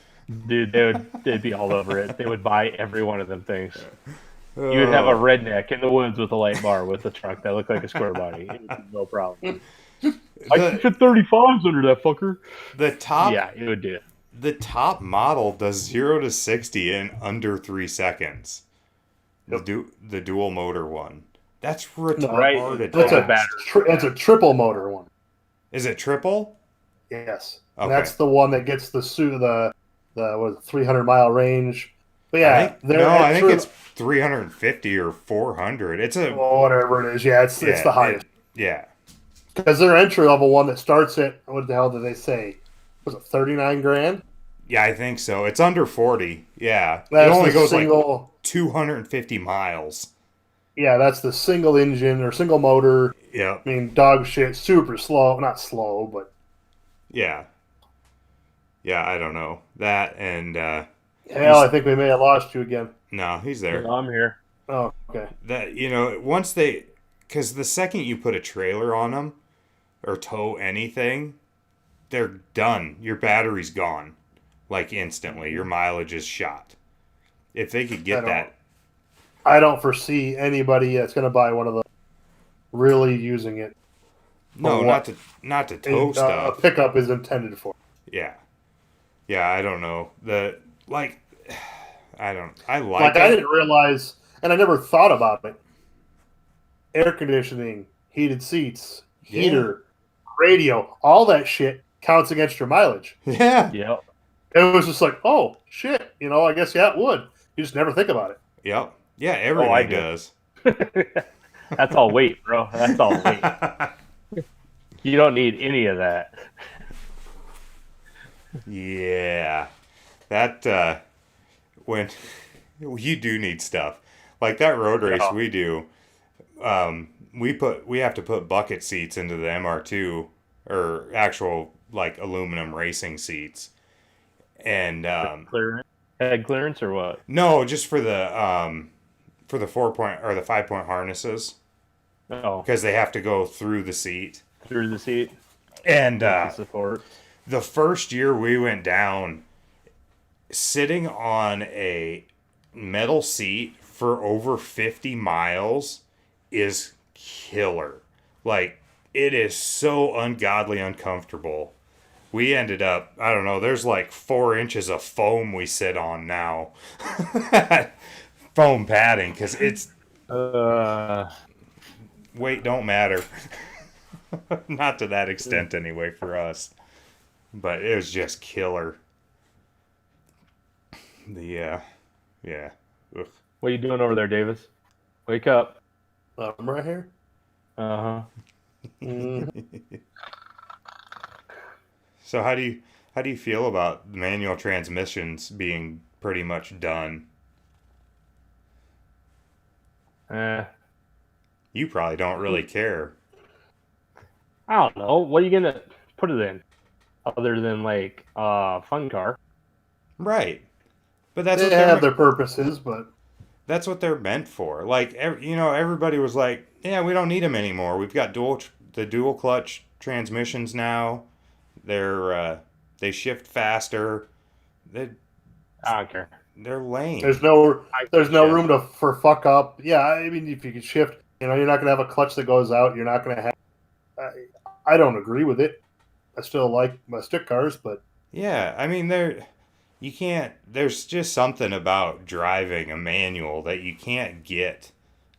Dude, they'd be all over it. They would buy every one of them things. You would have a redneck in the woods with a light bar with a truck that looked like a square body. No problem. I can fit 35s under that fucker. The top, Yeah, it would do it. the top model does 0 to 60 in under 3 seconds. The dual motor one. That's retarded. That's a battery. It's a triple motor one. Is it triple? Yes, Okay. and that's the one that gets the 300-mile range. But yeah, I think it's 350 or 400. It's a whatever it is. Yeah, it's the highest. Yeah, Because their entry level one that starts at, what the hell did they say? Was it 39 grand? Yeah, I think so. It's under 40. Yeah. That's it only the goes single, like 250 miles. Yeah, that's the single engine or single motor. Yep. I mean, dog shit, super slow. Not slow, but. Yeah. Yeah, I don't know. That and Hell, I think we may have lost you again. no, he's there. I'm here. Oh, okay. That once because the second you put a trailer on them or tow anything, they're done. Your battery's gone, like instantly. Your mileage is shot. If they could get that, I don't foresee anybody that's going to buy one of those really using it. no, not to tow A stuff. pickup is intended for. Yeah, yeah. I don't know I like Like it. I didn't realize, and I never thought about it. Air conditioning, heated seats, heater, radio, all that shit counts against your mileage. Yeah. Yep. It was just like, oh shit, I guess it would. You just never think about it. Yep. Yeah. Everything does. That's all weight, bro. That's all weight. You don't need any of that. Yeah. That when you do need stuff like that road race we do, we have to put bucket seats into the MR2 or actual like aluminum racing seats, and Head clearance or what? no, just for the 4-point or the 5-point harnesses Oh, because they have to go through the seat through the seat and support. the first year we went down, sitting on a metal seat for over 50 miles is killer. Like, it is so ungodly uncomfortable. We ended up, I don't know, there's like 4 inches of foam we sit on now. Foam padding, because it's... weight don't matter. Not to that extent anyway for us. But it was just killer. Yeah. Ugh. What are you doing over there, Davis? Wake up. I'm right here. Uh-huh. So how do you feel about manual transmissions being pretty much done? You probably don't really care. I don't know. What are you gonna put it in? Other than like fun car. Right. But that's They what have their purposes, but that's what they're meant for. Like, everybody was like, yeah, we don't need them anymore. We've got the dual clutch transmissions now. They shift faster. I don't care. They're lame. there's no room for fuck up. Yeah, I mean, if you can shift, you're not gonna have a clutch that goes out. You're not gonna have. I don't agree with it. I still like my stick cars, but Yeah, I mean, you can't. There's just something about driving a manual that you can't get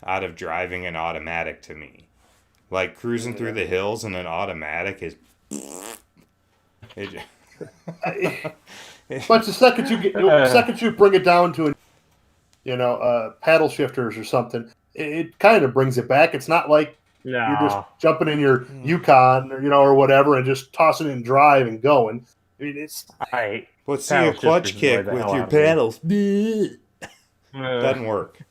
out of driving an automatic. To me, like cruising through the hills in an automatic is. but the second you bring it down to paddle shifters or something, it kind of brings it back. It's not like you're just jumping in your Yukon or whatever and just tossing it in drive and going. I mean, it's. Let's see a clutch kick with your paddles. Doesn't work.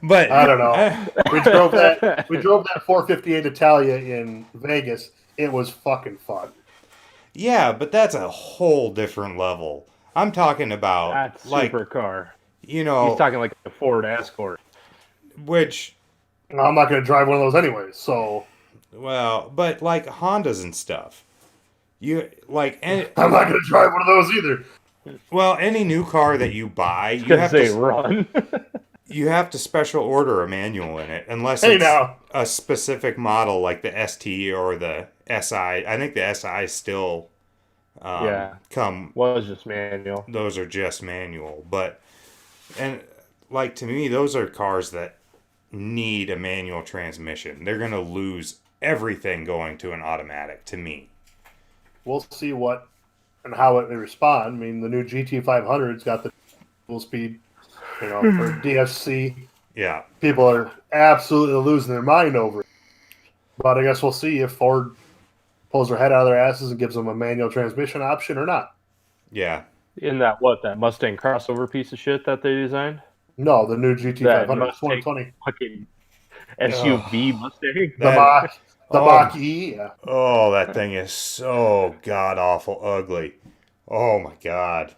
But I don't know. We drove that 458 Italia in Vegas. It was fucking fun. Yeah, but that's a whole different level. I'm talking about that's like supercar. He's talking like a Ford Escort. Which I'm not going to drive one of those anyways. So but like Hondas and stuff. I'm not going to drive one of those either. Well, any new car that you buy, run. You have to special order a manual in it, unless it's a specific model like the ST or the SI. I think the SI still was just manual. Those are just manual, to me, those are cars that need a manual transmission. They're going to lose everything going to an automatic, to me. We'll see what and how it may respond. I mean, the new GT500's got the full speed, for DSC. Yeah. People are absolutely losing their mind over it. But I guess we'll see if Ford pulls their head out of their asses and gives them a manual transmission option or not. Yeah. In that Mustang crossover piece of shit that they designed? No, the new GT500 Mustang 2020. fucking SUV Mustang. The Oh. Mach E. Yeah. Oh, that thing is so god awful ugly. Oh my god.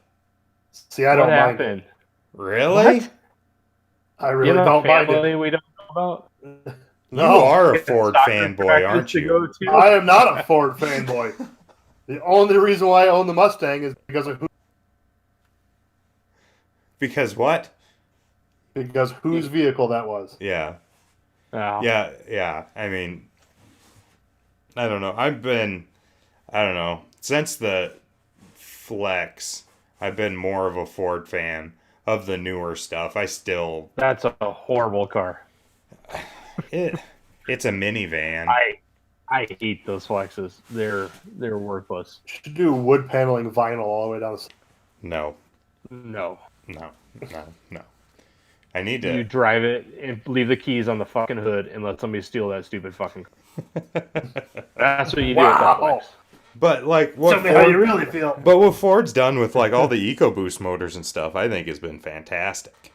See, I don't What mind happened? it. Really? What? I really You know, don't mind it. family we don't know about. You are a Ford Soccer fanboy, practice aren't to you? go to? I am not a Ford fanboy. The only reason why I own the Mustang is because of Because what? whose vehicle that was. Yeah. Oh. Yeah. I mean, I don't know. I don't know. Since the Flex, I've been more of a Ford fan of the newer stuff. That's a horrible car. It's a minivan. I hate those Flexes. They're worthless. Should do wood paneling vinyl all the way down. No. No. I need You to. drive it and leave the keys on the fucking hood and let somebody steal that stupid fucking car. That's what you do with that Wow. Flex. But like what? Tell me how you really feel. But what Ford's done with like all the EcoBoost motors and stuff, I think has been fantastic.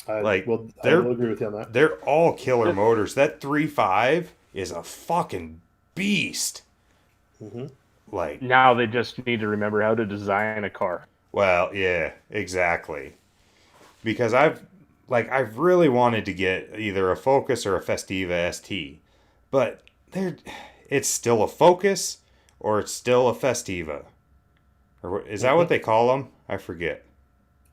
I Like, will they're- agree with you on that. They're all killer motors. That 3.5 is a fucking beast. Mhm. Like, Now they just need to remember how to design a car. well, yeah, exactly. Because I've really wanted to get either a Focus or a Festiva ST, but it's still a Focus or it's still a Festiva. Or is that what they call them? I forget.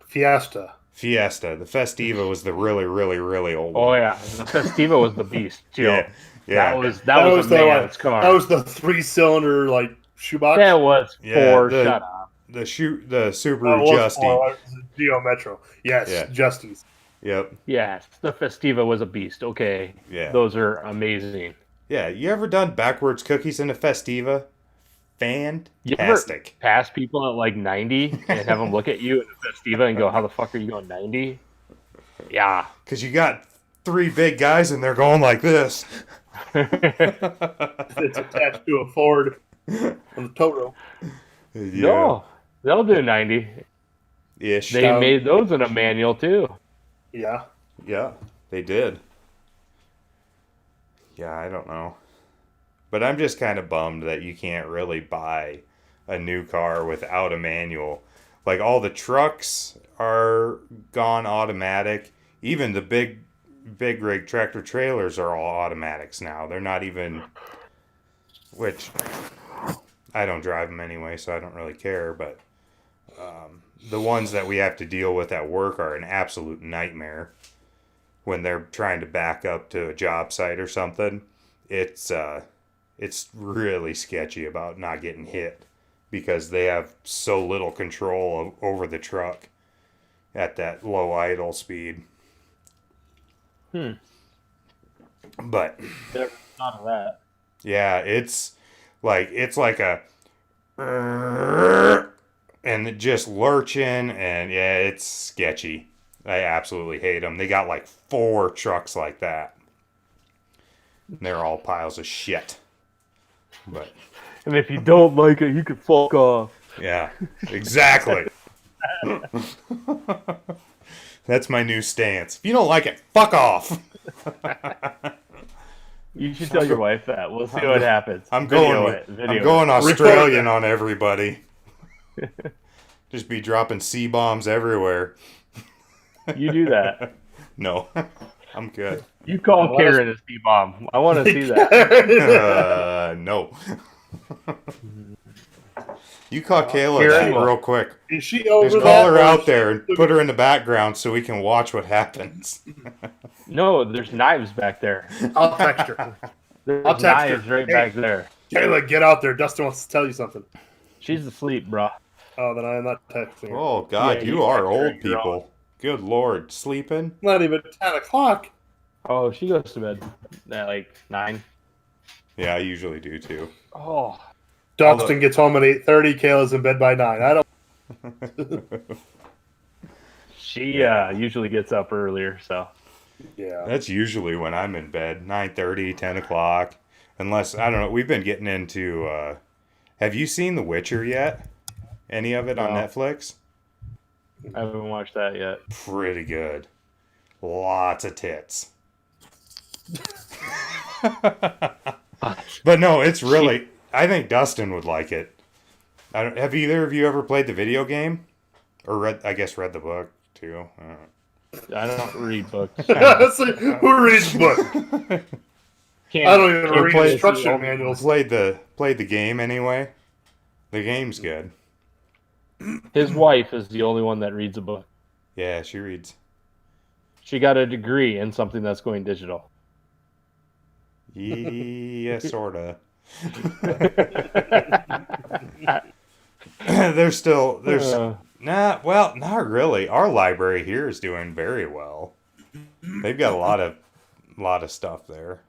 Fiesta. Fiesta. The Festiva was the really, really, really old Oh one. yeah, the Festiva was the beast, Joe. Yeah. That was a man's car. That was the 3-cylinder like shoebox. That was Yeah, for the- shut up. The Subaru That was Justy. for Geo Metro. Yes, Yeah. Justies. Yep. Yes, the Festiva was a beast. Okay, Yeah. those are amazing. Yeah. You ever done backwards cookies in a Festiva? You ever Fantastic. pass people at like 90 and have them look at you in the Festiva and go, "How the fuck are you going 90?" Yeah. Because you got 3 big guys and they're going like this. It's attached to a Ford on the tow rope. Yeah. No, they'll do 90. Ish. They made those in a manual too. Yeah. Yeah, they did. Yeah, I don't know. But I'm just kind of bummed that you can't really buy a new car without a manual. Like all the trucks are gone automatic. Even the big rig tractor trailers are all automatics now. They're not even, which I don't drive them anyway, so I don't really care. But the ones that we have to deal with at work are an absolute nightmare. When they're trying to back up to a job site or something, it's really sketchy about not getting hit because they have so little control over the truck at that low idle speed. But Never thought of that. yeah, it's like a and just lurching, and yeah, it's sketchy. I absolutely hate them. They got like 4 trucks like that. And they're all piles of shit. But And if you don't like it, you can fuck off. yeah, exactly. That's my new stance. If you don't like it, fuck off. You should tell your wife that. We'll see what happens. I'm Video going. it. I'm Video going it. Australian on everybody. Just be dropping C-bombs everywhere. You do that. No, I'm good. You call Karen a C-bomb. I want to see that. No. You call Kayla Karen that will. real quick. Is she over Just that? call her or out is there and put her in the background so we can watch what happens. No, there's knives back there. I'll text her. There's I'll text her. knives right Hey. back there. Kayla, get out there. Dustin wants to tell you something. She's asleep, bro. Oh, then I am not texting her. Oh, God, Yeah, you you are text her, old you're people. Good Lord. Sleeping? Not even 10 o'clock. Oh, she goes to bed at like 9. Yeah, I usually do too. Oh, Dustin gets home at 8:30. Kayla's in bed by 9. I don't. she usually gets up earlier, so. Yeah. That's usually when I'm in bed. 9:30, 10 o'clock. Unless, I don't know, we've been getting into, have you seen The Witcher yet? Any of it on No. Netflix? I haven't watched that yet. Pretty good. Lots of tits. But no, it's really, I think Dustin would like it. Have either of you ever played the video game? Or read the book, too? I don't read books. Who reads book? I don't even read instruction manuals. Played the game anyway. The game's good. His wife is the only one that reads a book. Yeah, she reads. She got a degree in something that's going digital. Yeah, sorta. There's not really. Our library here is doing very well. They've got a lot of stuff there.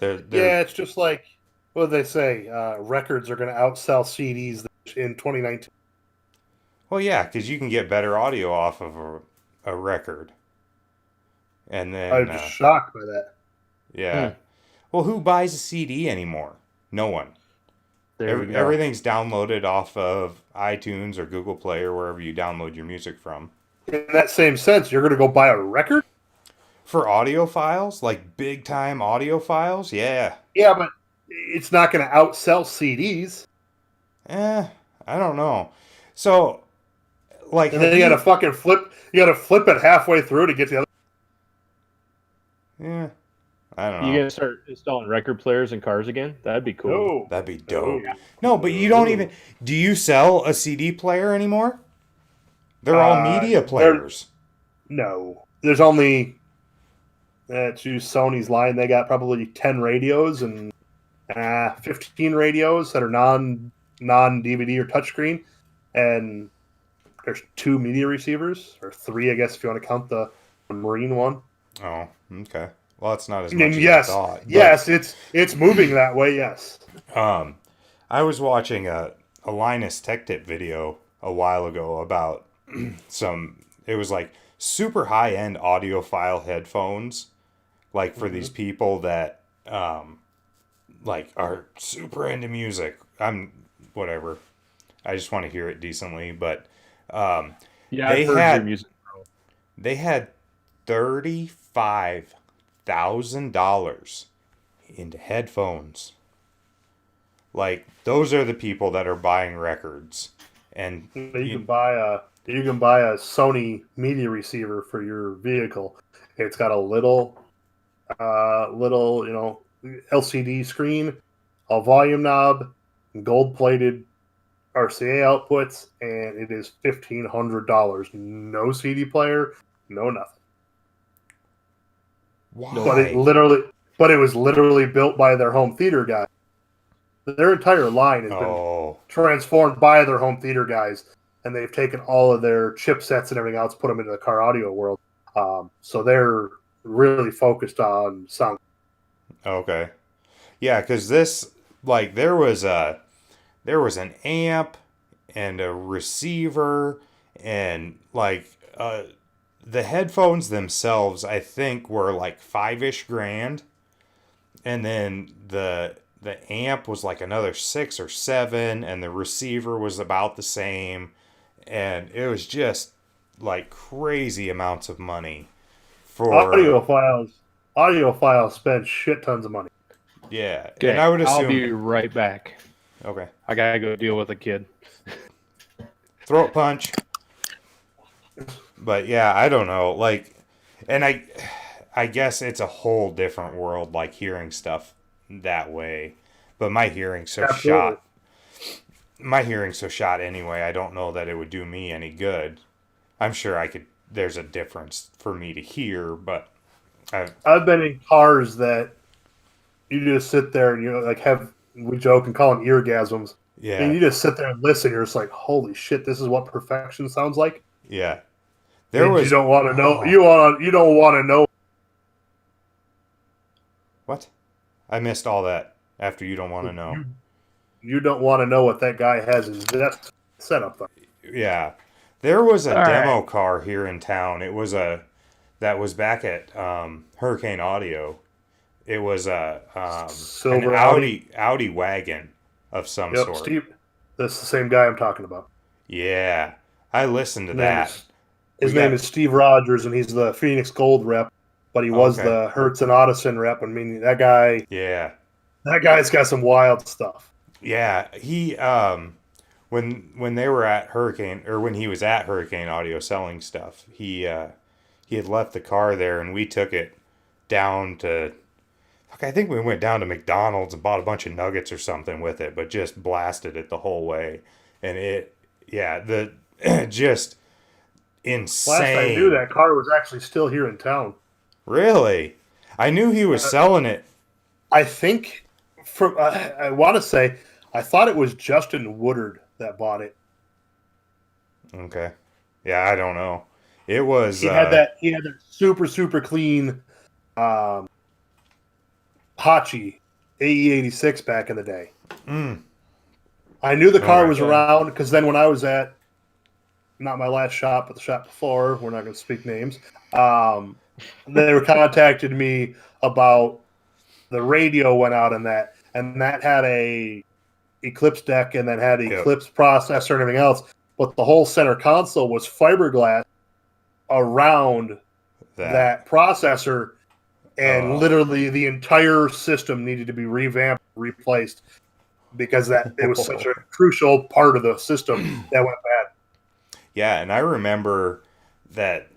Yeah, it's just like, what do they say? Records are going to outsell CDs in 2019. Well, yeah, because you can get better audio off of a record. And then I'm just shocked by that. Yeah. Well, who buys a CD anymore? No one. Everything's downloaded off of iTunes or Google Play or wherever you download your music from. In that same sense, you're going to go buy a record? For audio files? Like big time audio files? Yeah. Yeah, but it's not going to outsell CDs. I don't know. So, like... And then you got to fucking flip... You got to flip it halfway through to get the other... Yeah. I don't know. You gonna start installing record players in cars again? That'd be cool. No. That'd be dope. No, but you don't even... Do you sell a CD player anymore? They're all media players. No. There's only... to Sony's line, they got probably 10 radios and 15 radios that are non-DVD or touchscreen. And there's 2 media receivers, or 3, I guess, if you want to count the Marine one. Oh, okay. Well, it's not as much as yes, I thought. But, yes, it's moving that way. Yes. I was watching a Linus Tech Tip video a while ago about it was like super high end audiophile headphones, like for these people that like are super into music. Whatever. I just want to hear it decently, but yeah, I've heard your music, bro. They had $35,000 into headphones. Like, those are the people that are buying records. And you can buy a Sony media receiver for your vehicle. It's got a little LCD screen, a volume knob, gold-plated RCA outputs, and it is $1,500. No CD player, no nothing. why? But it was literally built by their home theater guy. Their entire line has been transformed by their home theater guys, and they've taken all of their chipsets and everything else, put them into the car audio world. So they're really focused on sound. Okay. Yeah, because this, like, there was an amp and a receiver, and like the headphones themselves, I think, were like $5,000-ish, and then the amp was like another 6 or 7, and the receiver was about the same, and it was just like crazy amounts of money for audiophiles spend shit tons of money. Yeah. Okay, And I would assume I'll be right back. Okay. I gotta go deal with a kid. Throat punch. But yeah, I don't know. Like, and I guess it's a whole different world, like hearing stuff that way. But my hearing's so shot. My hearing's so shot anyway. I don't know that it would do me any good. I'm sure I could. There's a difference for me to hear, but I've been in cars that you just sit there and we joke and call them eargasms. Yeah. And you just sit there and listen. You're just like, holy shit, this is what perfection sounds like. Yeah. You don't want to know. You don't want to know. What? I missed all that after you don't want to know. You don't want to know what that guy has his desk set up on. Yeah. There was a All demo right. car here in town. That was back at Hurricane Audio. It was a an Silver Audi wagon of some Yep, sort. Steve. That's the same guy I'm talking about. Yeah, I listened to that. His name is Steve Rogers, and he's the Phoenix Gold rep, but he was Okay. the Hertz and Audison rep. I mean, that guy's got some wild stuff. Yeah, he when they were at Hurricane, or when he was at Hurricane Audio selling stuff, he had left the car there, and we took it down to, I think we went down to McDonald's and bought a bunch of nuggets or something with it, but just blasted it the whole way. And just insane. Last I knew, that car was actually still here in town. Really? I knew he was selling it. I think, I want to say, I thought it was Justin Woodard that bought it. Okay. Yeah, I don't know. It was. He had that super, super clean Hachi AE86 back in the day. I knew the car was around because then when I was at, not my last shop, but the shop before, we're not going to speak names, they were contacted me about the radio went out in that, and that had a Eclipse deck and then had Eclipse processor and everything else, but the whole center console was fiberglass around that processor, and literally the entire system needed to be revamped, replaced, because it was such a crucial part of the system that went bad. Yeah, and I remember that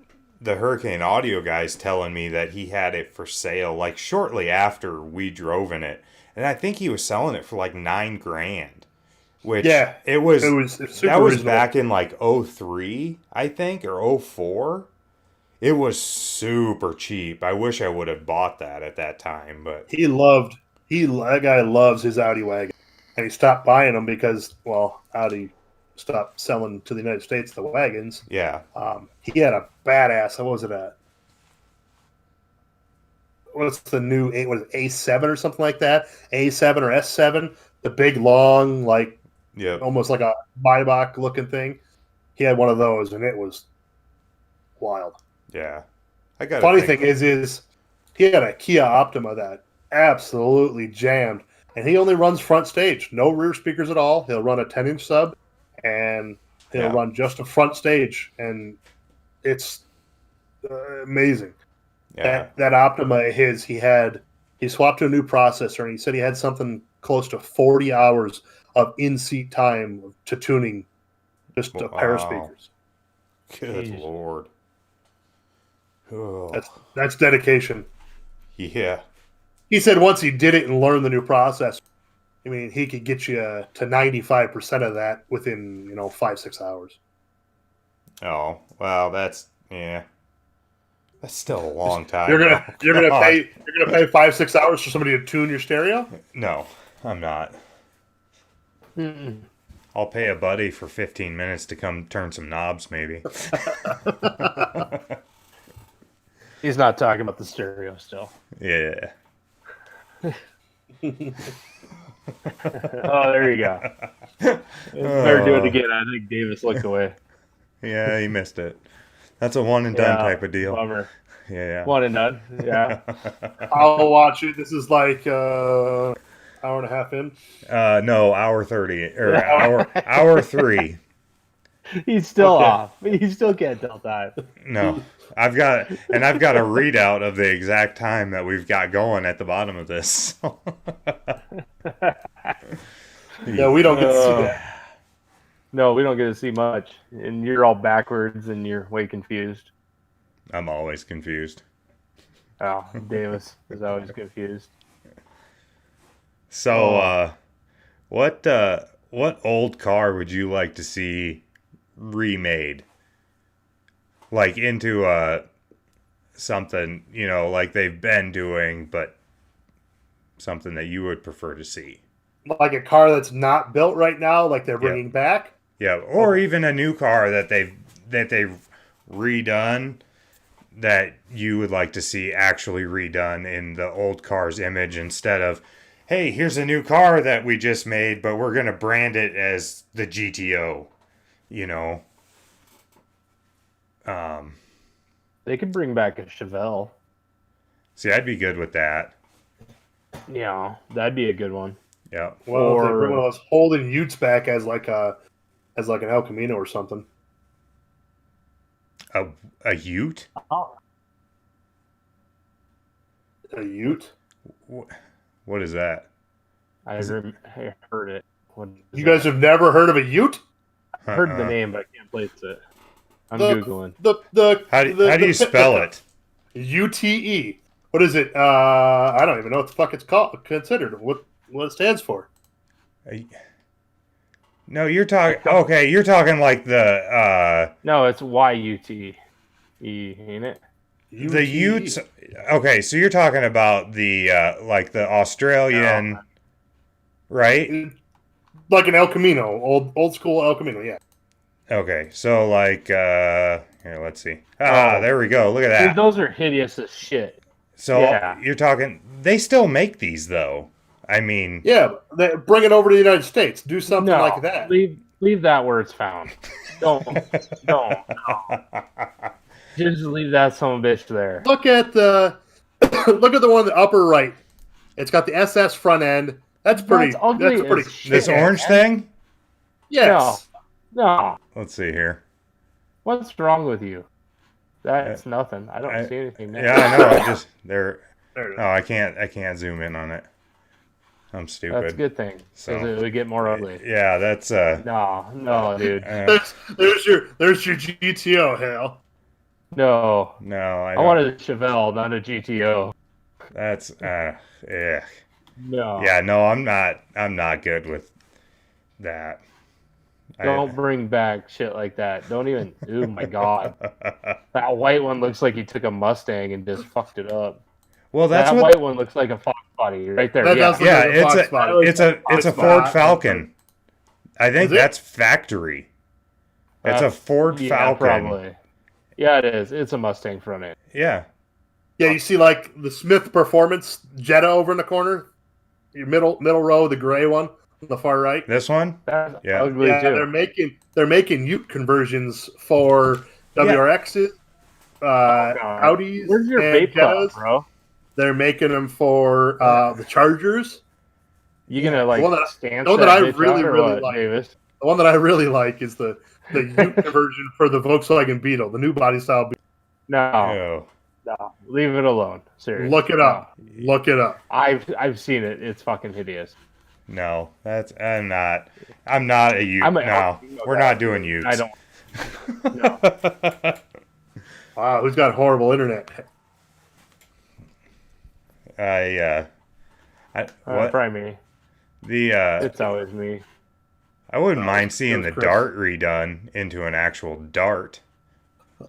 the Hurricane Audio guys telling me that he had it for sale like shortly after we drove in it, and I think he was selling it for like $9,000, which it was that was back in like 03, I think, or 04. It was super cheap. I wish I would have bought that at that time, but that guy loves his Audi wagon, and he stopped buying them because, well, Audi stopped selling to the United States the wagons. Yeah. He had a badass. What was it? What's the new A7 or something like that? A7 or S7, the big long, like almost like a Maybach looking thing. He had one of those, and it was wild. Yeah. Funny thing is he had a Kia Optima that absolutely jammed, and he only runs front stage, no rear speakers at all. He'll run a 10-inch sub, and he'll run just a front stage, and it's amazing. Yeah. That Optima of his, he swapped to a new processor, and he said he had something close to 40 hours of in-seat time to tuning just a pair of speakers. Good Lord. Oh. That's dedication. Yeah. He said once he did it and learned the new processor, I mean, he could get you to 95% of that within 5-6 hours. Oh well, that's still a long time. You're gonna pay 5-6 hours for somebody to tune your stereo? No, I'm not. I'll pay a buddy for 15 minutes to come turn some knobs, maybe. He's not talking about the stereo still. Yeah. Oh, there you go. Better do it again. I think Davis looked away. Yeah, he missed it. That's a one and done type of deal. Bummer. Yeah. One and done. Yeah. I'll watch it. This is like hour and a half in. No, hour 30 or hour 3. He's still off. He still can't tell time. No. I've got a readout of the exact time that we've got going at the bottom of this. Yeah, we don't get to see that. No, we don't get to see much. And you're all backwards and you're way confused. I'm always confused. Oh, Davis is always confused. So, what old car would you like to see remade? Like into something, like they've been doing, but something that you would prefer to see. Like a car that's not built right now, like they're bringing back? Yeah, or even a new car that they've redone that you would like to see actually redone in the old car's image instead of, hey, here's a new car that we just made, but we're going to brand it as the GTO, They could bring back a Chevelle. See, I'd be good with that. Yeah, that'd be a good one. Yeah. Well, if they Or- bring one of those Holden Utes back as like an El Camino or something. A Ute? Oh, A Ute? What is that? I heard it. What is You guys that? have never heard of a Ute? I heard the Uh-uh. name, but I can't place it. I'm The- Googling. How do you spell it? UTE. What is it? I don't even know what the fuck it's called. Considered what it stands for. No, you're talking. Okay, you're talking like the No, it's YUTE, ain't it? the UTE. Utes. Okay, so you're talking about the like the Australian, right? Like an El Camino, old school El Camino. Yeah. Okay, so like here, let's see. There we go. Look at Dude, that. those are hideous as shit. So yeah. you're talking. They still make these though. I mean, Yeah. Bring it over to the United States. Do something No, like that. leave that where it's found. Don't. Just leave that son of a bitch there. Look at the look at the one in the upper right. It's got the SS front end. That's pretty. That's ugly That's pretty. as shit. this orange thing. Yes. No. Let's see here. What's wrong with you? That's nothing. I don't see anything there. Yeah, I know. I just there. There it is. Oh, I can't zoom in on it. I'm stupid. That's a good thing. So- Because it would get more ugly. Yeah, that's No, dude. There's your GTO, Hal. No. no. I wanted a Chevelle, not a GTO. That's yeah. No. Yeah, no, I'm not good with that. Don't bring back shit like that. Don't even. Oh my god. That white one looks like he took a Mustang and just fucked it up. Well, that's that what. white one looks like a Fox body right there. That Yeah. does look Yeah, like a Fox body. it's a Ford Falcon. I think Is it? that's factory. It's a Ford Yeah, Falcon. probably. Yeah, it is. It's a Mustang front end. Yeah. Yeah, you see like the Smith Performance Jetta over in the corner. Your middle row, the gray one on the far right. This one? That's Yeah. ugly Yeah, too. they're making Ute conversions for WRXs, Audis, Where's your and vape pen, Jettas. bro? They're making them for the Chargers. You gonna like The one that- stance the one that that I bitch really, out or really what, like. Davis? The one that I really like is the Ute conversion for the Volkswagen Beetle, the new body style Beetle. No, Oh. leave it alone. Seriously, Look it up. Look it up. I've seen it. It's fucking hideous. No. That's I'm not a Ute. I'm a- No. no, We're not doing Utes. I don't. No. Wow, who's got horrible internet? What Probably me. the It's always me. I wouldn't mind seeing the Chris. dart redone into an actual dart.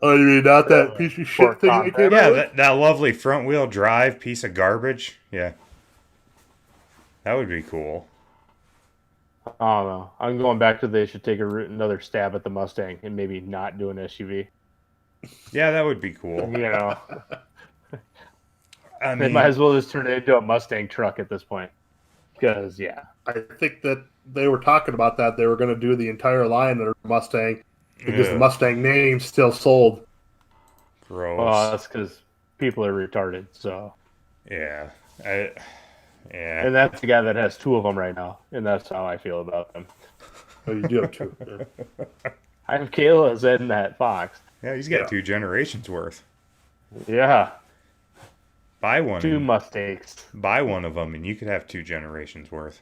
Oh, you mean not that piece of shit Ford thing they Compact. came Yeah, out with? that lovely front wheel drive piece of garbage. Yeah. That would be cool. I don't know. I'm going back to they should take another stab at the Mustang and maybe not do an SUV. Yeah, that would be cool. You know, I they mean, might as well just turn it into a Mustang truck at this point. Because yeah, I think that they were talking about that. They were going to do the entire line of Mustang because the Ugh. Mustang name still sold. gross. well, that's because people are retarded. So, Yeah. Yeah. and that's the guy that has two of them right now, and that's how I feel about them. Oh, you do have two. Yeah. I have Kayla, Zed, and that Fox. Yeah, he's got Yeah. 2 generations worth. Yeah, Buy one. two Mustangs. Buy one of them, and you could have 2 generations worth.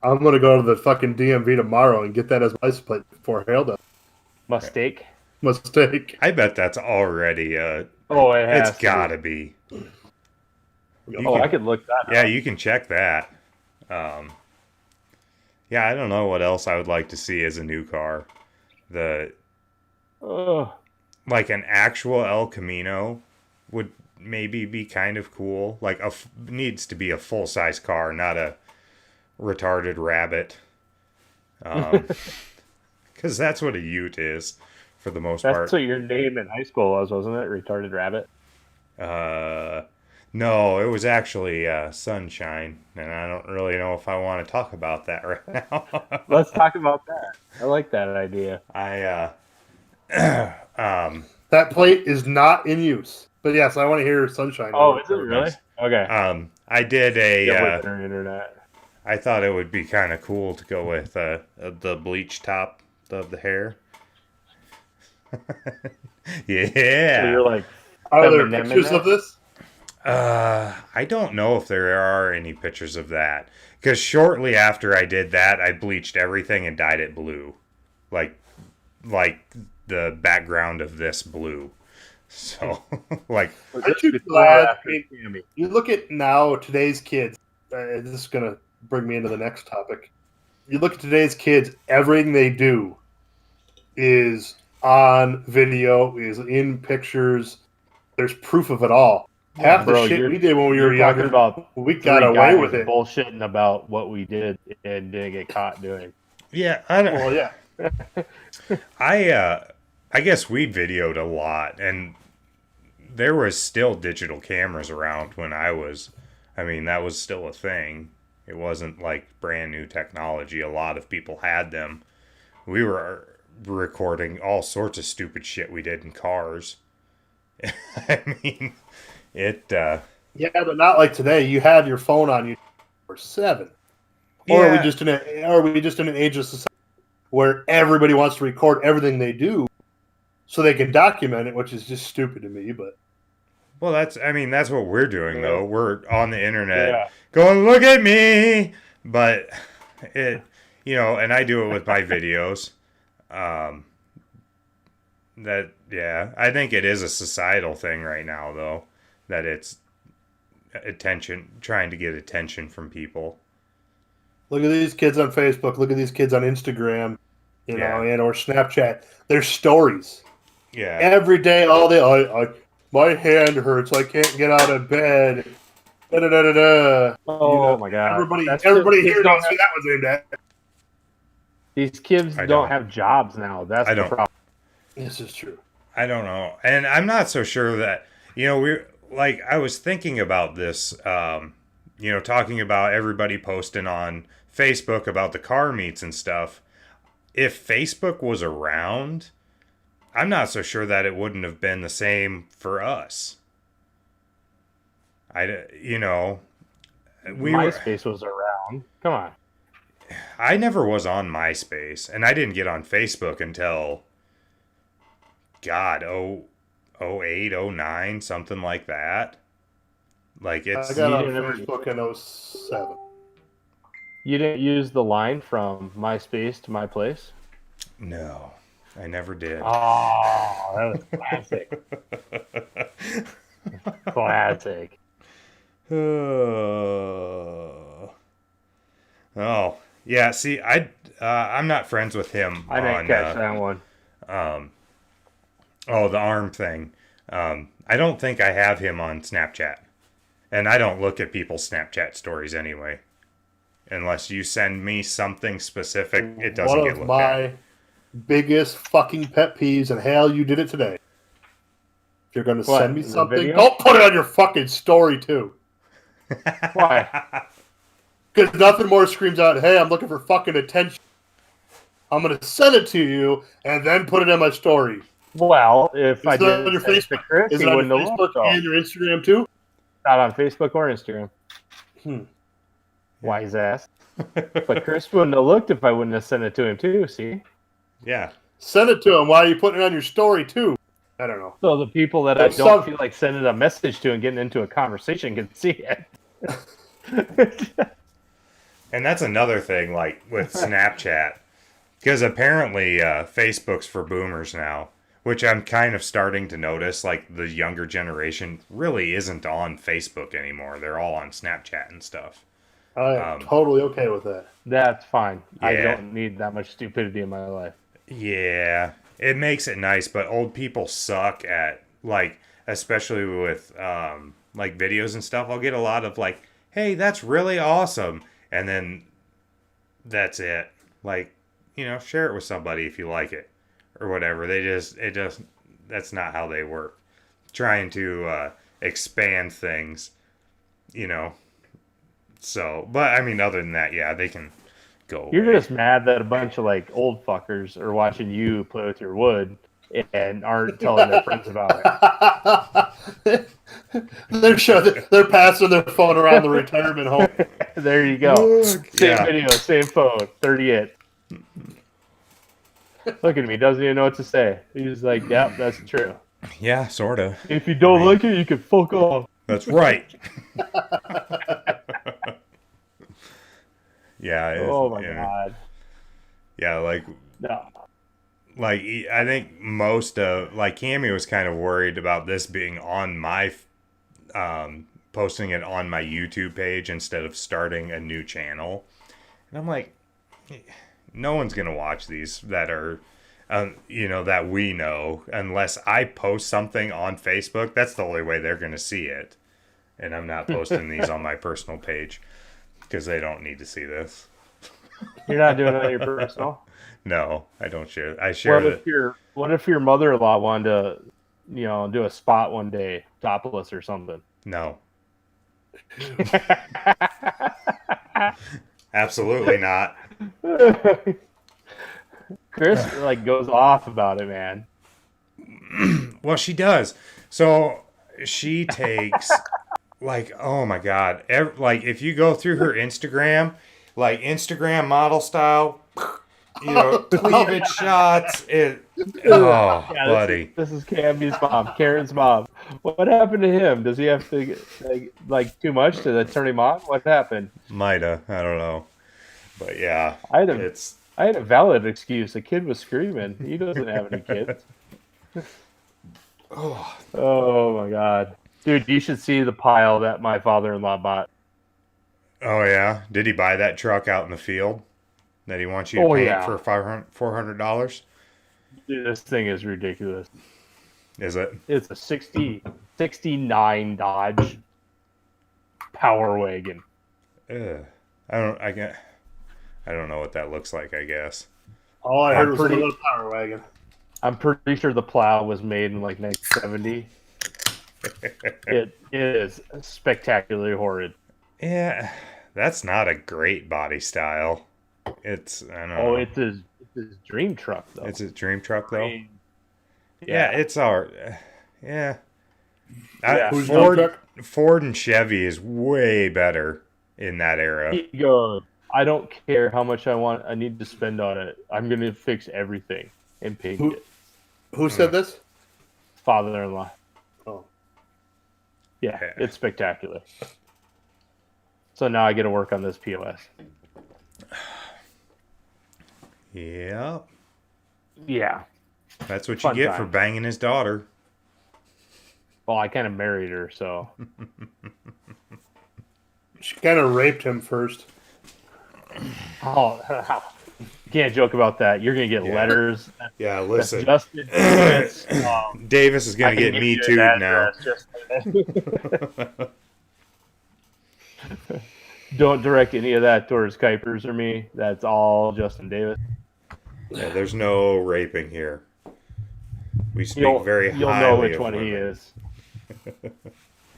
I'm going to go to the fucking DMV tomorrow and get that as my license plate before Hale does. Mustake. Mistake. I bet that's already. Oh, it has. It's gotta be. Oh, I could look that. Yeah, up. you can check that. Yeah, I don't know what else I would like to see as a new car. Oh, Like an actual El Camino would maybe be kind of cool. Like needs to be a full size car, not a retarded rabbit. Because that's what a Ute is, for the most that's part. what your name in high school was, wasn't it? Retarded Rabbit. No, it was actually Sunshine, and I don't really know if I want to talk about that right now. Let's talk about that. I like that idea. I That plate is not in use. But yes, I want to hear Sunshine. Oh, is it really? Okay. I did a. Yeah, with their internet. I thought it would be kind of cool to go with the bleach top of the hair. Yeah. So you're like, Are there feminine pictures in of this? I don't know if there are any pictures of that. Because shortly after I did that, I bleached everything and dyed it blue. Like the background of this blue. So, like... Aren't you glad? I mean, you look at now, today's kids, this is going to bring me into the next topic. You look at today's kids, everything they do is on video, is in pictures. There's proof of it all. Half the shit we did when we were younger, we got away with it. Bullshitting about what we did and didn't get caught doing. Yeah, I don't. Well, yeah. I guess we videoed a lot, and there was still digital cameras around when I was. I mean, that was still a thing. It wasn't like brand new technology. A lot of people had them. We were recording all sorts of stupid shit we did in cars. I mean, it. Yeah, but not like today. You have your phone on you for 7. Or are we just in an age of society where everybody wants to record everything they do so they can document it, which is just stupid to me, but well, that's what we're doing though. We're on the internet going, look at me. But it, and I do it with my videos. I think it is a societal thing right now though, that it's trying to get attention from people. Look at these kids on Facebook. Look at these kids on Instagram, and or Snapchat. Their stories. Yeah. Every day, all day. My hand hurts. I can't get out of bed. Da, da, da, da, da. Oh my god! Everybody here knows who that was aimed at. These kids don't have jobs now. That's the problem. This is true. I don't know, and I'm not so sure that we're like. I was thinking about this. Talking about everybody posting on Facebook about the car meets and stuff. If Facebook was around, I'm not so sure that it wouldn't have been the same for us. MySpace was around. Come on. I never was on MySpace, and I didn't get on Facebook until, God, 08, 09, something like that. Like I got on Facebook in 07. You didn't use the line from MySpace to MyPlace? No, I never did. Oh, that was classic. Classic. Oh, yeah. See, I'm not friends with him. I didn't catch that one. The arm thing. I don't think I have him on Snapchat. And I don't look at people's Snapchat stories anyway. Unless you send me something specific, it doesn't get looked at. One of my biggest fucking pet peeves, and hell, you did it today. If you're going to send me something, don't put it on your fucking story, too. Why? Because nothing more screams out, hey, I'm looking for fucking attention. I'm going to send it to you, and then put it on my story. Well, if I did on your Facebook, Chris, is it on your Facebook and your Instagram, too? Not on Facebook or Instagram. Wise ass. But Chris wouldn't have looked if I wouldn't have sent it to him too, see? Yeah. Send it to him. Why are you putting it on your story too? I don't know. So the people that I don't feel like sending a message to and getting into a conversation can see it. And that's another thing, like with Snapchat. Because apparently Facebook's for boomers now. Which I'm kind of starting to notice, like the younger generation really isn't on Facebook anymore. They're all on Snapchat and stuff. I am totally okay with that. That's fine. Yeah. I don't need that much stupidity in my life. Yeah, it makes it nice, but old people suck at, like, especially with, like, videos and stuff. I'll get a lot of, like, hey, that's really awesome. And then that's it. Like, share it with somebody if you like it. Or whatever. That's not how they work. Trying to expand things, So, but I mean, other than that, yeah, they can go. You're just mad that a bunch of like old fuckers are watching you play with your wood and aren't telling their friends about it. They're passing their phone around the retirement home. There you go. Look, Same yeah. video, same phone, 38. Look at me, doesn't even know what to say. He's like, yep, that's true. Yeah, sort of. If you don't like it, you can fuck off. That's right. Yeah. Oh my yeah. god. Yeah, No. like I think most of like Cammy was kind of worried about this being on my posting it on my YouTube page instead of starting a new channel. And I'm like, no one's gonna watch these that are that we know unless I post something on Facebook. That's the only way they're gonna see it. And I'm not posting these on my personal page because they don't need to see this. You're not doing it on your personal? No, I don't share. I share What if your mother-in-law wanted to, do a spot one day, topless or something? No. Absolutely not. Chris goes off about it, man. Well, she does. So she takes oh my god, if you go through her Instagram, Instagram model style, cleavage shots. Buddy. This is Cammy's mom, Karen's mom. What happened to him? Does he have to too much to turn him on? What happened? Mighta, I don't know, but yeah, I had a valid excuse. The kid was screaming. He doesn't have any kids. Oh my god, dude! You should see the pile that my father-in-law bought. Oh yeah, did he buy that truck out in the field that he wants you to paint for $400? Dude, this thing is ridiculous. Is it? It's a 69 Dodge power wagon. I don't know what that looks like, I guess. All I heard was a little power wagon. I'm pretty sure the plow was made in 1970. It is spectacularly horrid. Yeah, that's not a great body style. I don't know. Oh, it's his dream truck, though. It's his dream truck, though? Yeah, it's our... Yeah. Who's Ford and Chevy is way better in that era. He goes, I don't care how much I need to spend on it. I'm going to fix everything and paint it. Who said this? Father-in-law. Oh. Yeah, it's spectacular. So now I get to work on this POS. Yeah. Yeah. That's what you get for banging his daughter. Well, I kind of married her, so. She kind of raped him first. Oh, you can't joke about that. You're going to get letters. Yeah, listen. Dustin, Davis is going to get me too now. Don't direct any of that towards Kuipers or me. That's all Justin Davis. Yeah, there's no raping here. We speak very highly. You'll know which of one women. he is.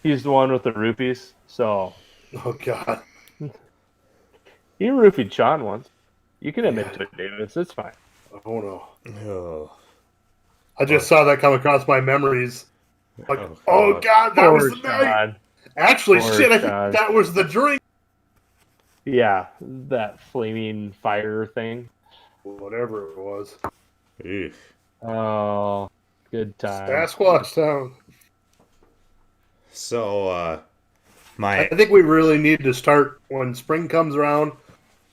He's the one with the rupees. So Oh, God. he roofied Sean once. You can admit to it, Davis. It's fine. Oh, no. Oh, I just saw that come across my memories. God, that Poor was the night. Sean. Actually, Poor shit, I Sean. think that was the drink. Yeah, that flaming fire thing. Whatever it was. eesh. Oh, good time. Sasquatch Town. So, I think we really need to start when spring comes around.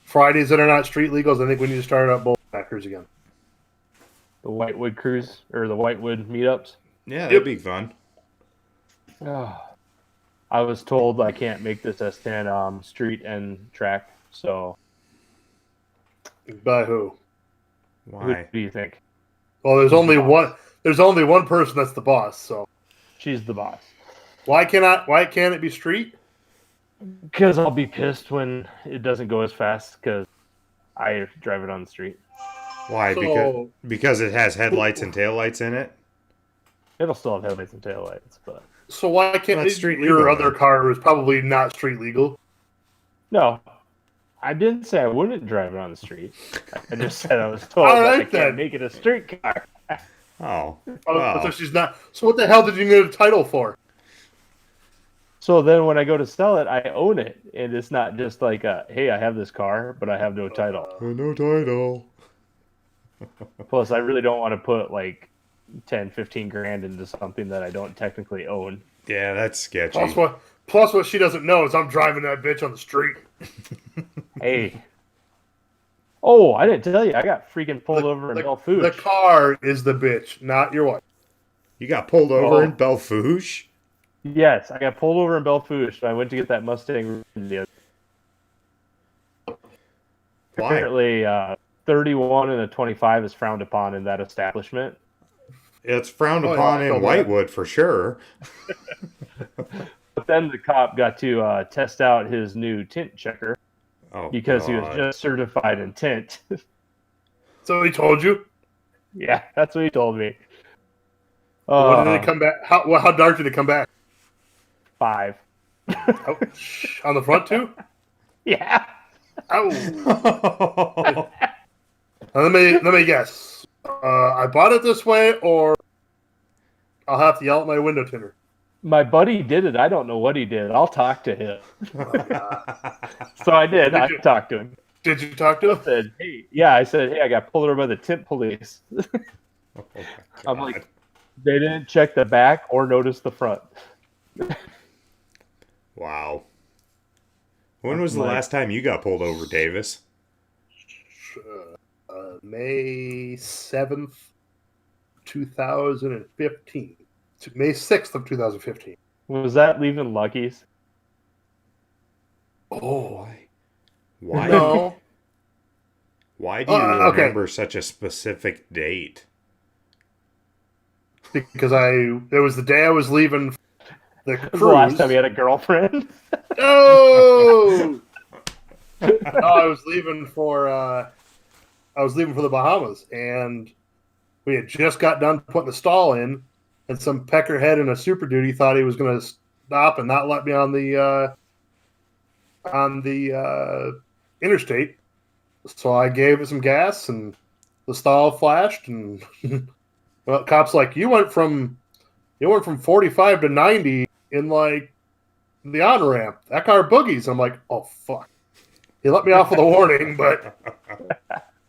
Fridays that are not street legals. I think we need to start up bullbackers again. The Whitewood cruise or the Whitewood meetups. Yeah, that'd be fun. Oh, I was told I can't make this S10 street and track. So By who? who Why? do you think? Well, there's only one. There's only one person that's the boss. So She's the boss. why can't it be street? Because I'll be pissed when it doesn't go as fast because I have to drive it on the street. Why? So- Because it has headlights and taillights in it? It'll still have headlights and taillights, but So why can't Well, that's street your legal, other then. car is probably not street legal? no. I didn't say I wouldn't drive it on the street. I just said I was told All that I right, can't then. make it a street car. Oh, Oh, wow. so she's not. So what the hell did you get a title for? So then when I go to sell it, I own it. And it's not just like, hey, I have this car, but I have no title. No title. Plus, I really don't want to put like 10, 15 grand into something that I don't technically own. Yeah, that's sketchy. Plus what she doesn't know is I'm driving that bitch on the street. Hey. Oh, I didn't tell you. I got freaking pulled over in Belfouche. The car is the bitch, not your wife. You got pulled over in Oh. Belfouche? Yes, I got pulled over in Belfouche. I went to get that Mustang. Why? Apparently, 31 and a 25 is frowned upon in that establishment. It's frowned Oh, yeah, upon I saw in that. Whitewood for sure. But then the cop got to test out his new tint checker Oh, because he was God. just certified in tint. So he told you. Yeah, that's what he told me. When did it come back? How dark did it come back? 5. Oh, on the front too? Yeah. Oh. Now, let me guess. I bought it this way, or I'll have to yell at my window tinter. My buddy did it. I don't know what he did. I'll talk to him. So I did. I talked to him. Did you talk to I him? said, hey, yeah, I said, hey, I got pulled over by the tint police. Oh, my I'm God. like, they didn't check the back or notice the front. Wow. When was the Like- last time you got pulled over, Davis? May 7th, 2015. May 6th of 2015. Was that leaving Lucky's? Oh. Why? No. Why do you Okay. remember such a specific date? Because it was the day I was leaving the That was the last cruise. time he had a girlfriend. No! No, I was leaving for the Bahamas, and we had just got done putting the stall in, and some peckerhead in a Super Duty thought he was going to stop and not let me on the interstate. So I gave it some gas, and the stall flashed, and well, cops like, you went from 45 to 90 in like the on ramp. That car boogies. I'm like, oh fuck. He let me off with a warning, but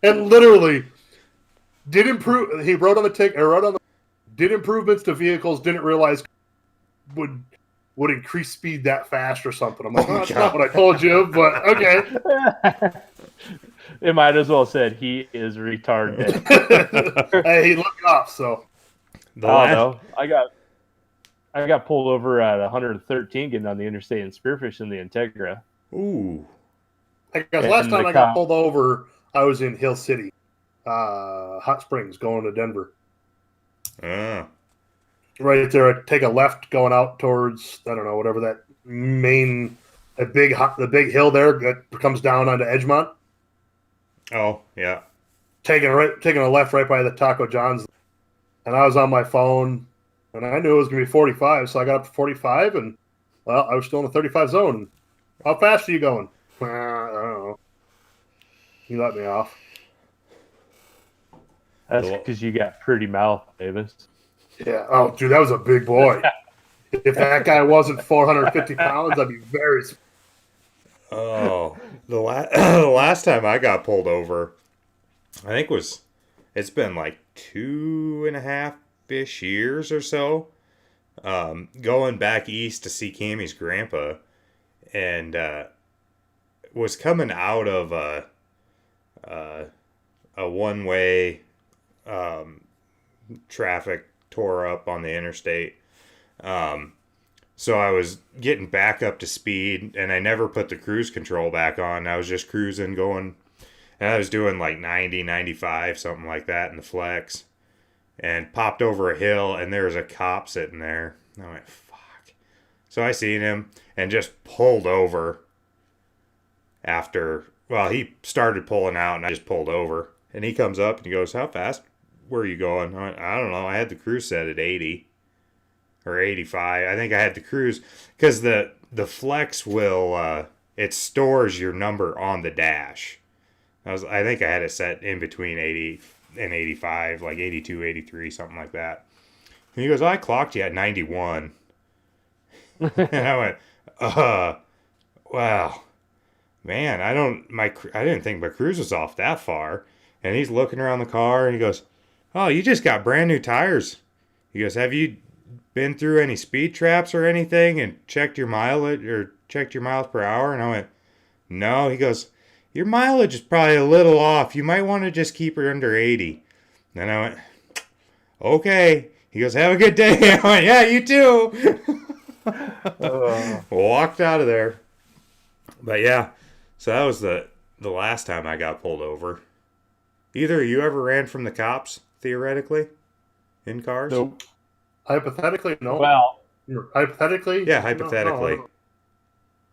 and literally did improve. He wrote on the ticket. Did improvements to vehicles. Didn't realize would increase speed that fast or something. I'm like, Oh my that's God. not what I told you, but okay. It might as well said he is retarded. Hey, he looked off. So The I last, don't know. I got pulled over at 113 getting on the interstate in spearfishing the Integra. ooh, I guess last And time the I got cop- pulled over, I was in Hill City, Hot Springs, going to Denver. Right there, take a left going out towards, I don't know, whatever that the big hill there that comes down onto Edgemont. oh yeah. Taking a left right by the Taco John's, and I was on my phone, and I knew it was gonna be 45, so I got up to 45, and well, I was still in the 35 zone. How fast are you going? I don't know. You let me off. That's Cool. because you got pretty mouth, Davis. Yeah. Oh, dude, that was a big boy. If that guy wasn't 450 pounds, I'd be very. Oh, the last time I got pulled over, I think it's been like 2.5-ish years or so. Going back east to see Cammy's grandpa, and was coming out of a one-way traffic tore up on the interstate. So I was getting back up to speed, and I never put the cruise control back on. I was just cruising, going, and I was doing like 90, 95, something like that in the flex, and popped over a hill, and there was a cop sitting there. I went, fuck. So I seen him and just pulled over after, well, he started pulling out, and I just pulled over. And he comes up and he goes, how fast were you going? I went, I don't know. I had the cruise set at 80 or 85. I think I had the cruise because the flex will, it stores your number on the dash. I think I had it set in between 80 an 85, like 82, 83, something like that. And he goes, I clocked you at 91. And I went, wow, man, I didn't think my cruise was off that far. And he's looking around the car and he goes, oh, you just got brand new tires. He goes, have you been through any speed traps or anything and checked your mileage or checked your miles per hour? And I went, no. He goes, your mileage is probably a little off. You might want to just keep her under 80. And I went, okay. He goes, have a good day. I went, yeah, you too. Walked out of there. But yeah, so that was the last time I got pulled over. Either of you ever ran from the cops, theoretically, in cars? Nope. Hypothetically, no. Well, hypothetically? Yeah, hypothetically. No.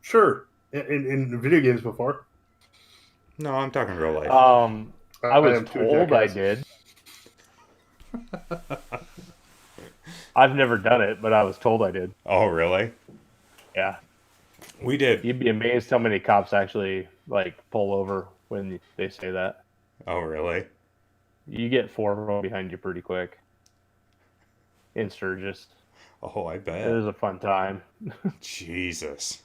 Sure. In video games before. No, I'm talking real life. I was told I did. I've never done it, but I was told I did. Oh, really? Yeah. We did. You'd be amazed how many cops actually pull over when they say that. Oh, really? You get 4 of them behind you pretty quick. In Sturgis. Oh, I bet. It was a fun time. Jesus.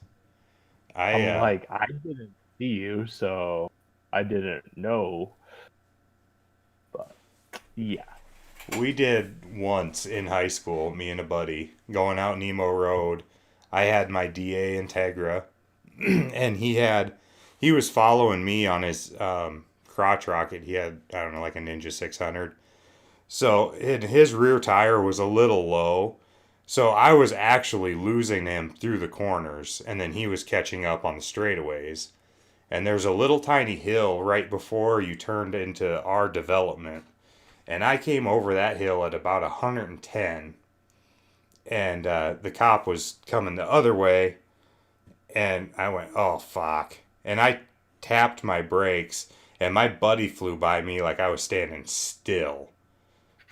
I'm like, I didn't see you, so I didn't know. But, yeah. We did once in high school, me and a buddy, going out Nemo Road. I had my DA Integra, and he was following me on his crotch rocket. He had, I don't know, like a Ninja 600. So his rear tire was a little low. So I was actually losing him through the corners, and then he was catching up on the straightaways. And there's a little tiny hill right before you turned into our development. And I came over that hill at about 110. And the cop was coming the other way. And I went, oh, fuck. And I tapped my brakes. And my buddy flew by me like I was standing still.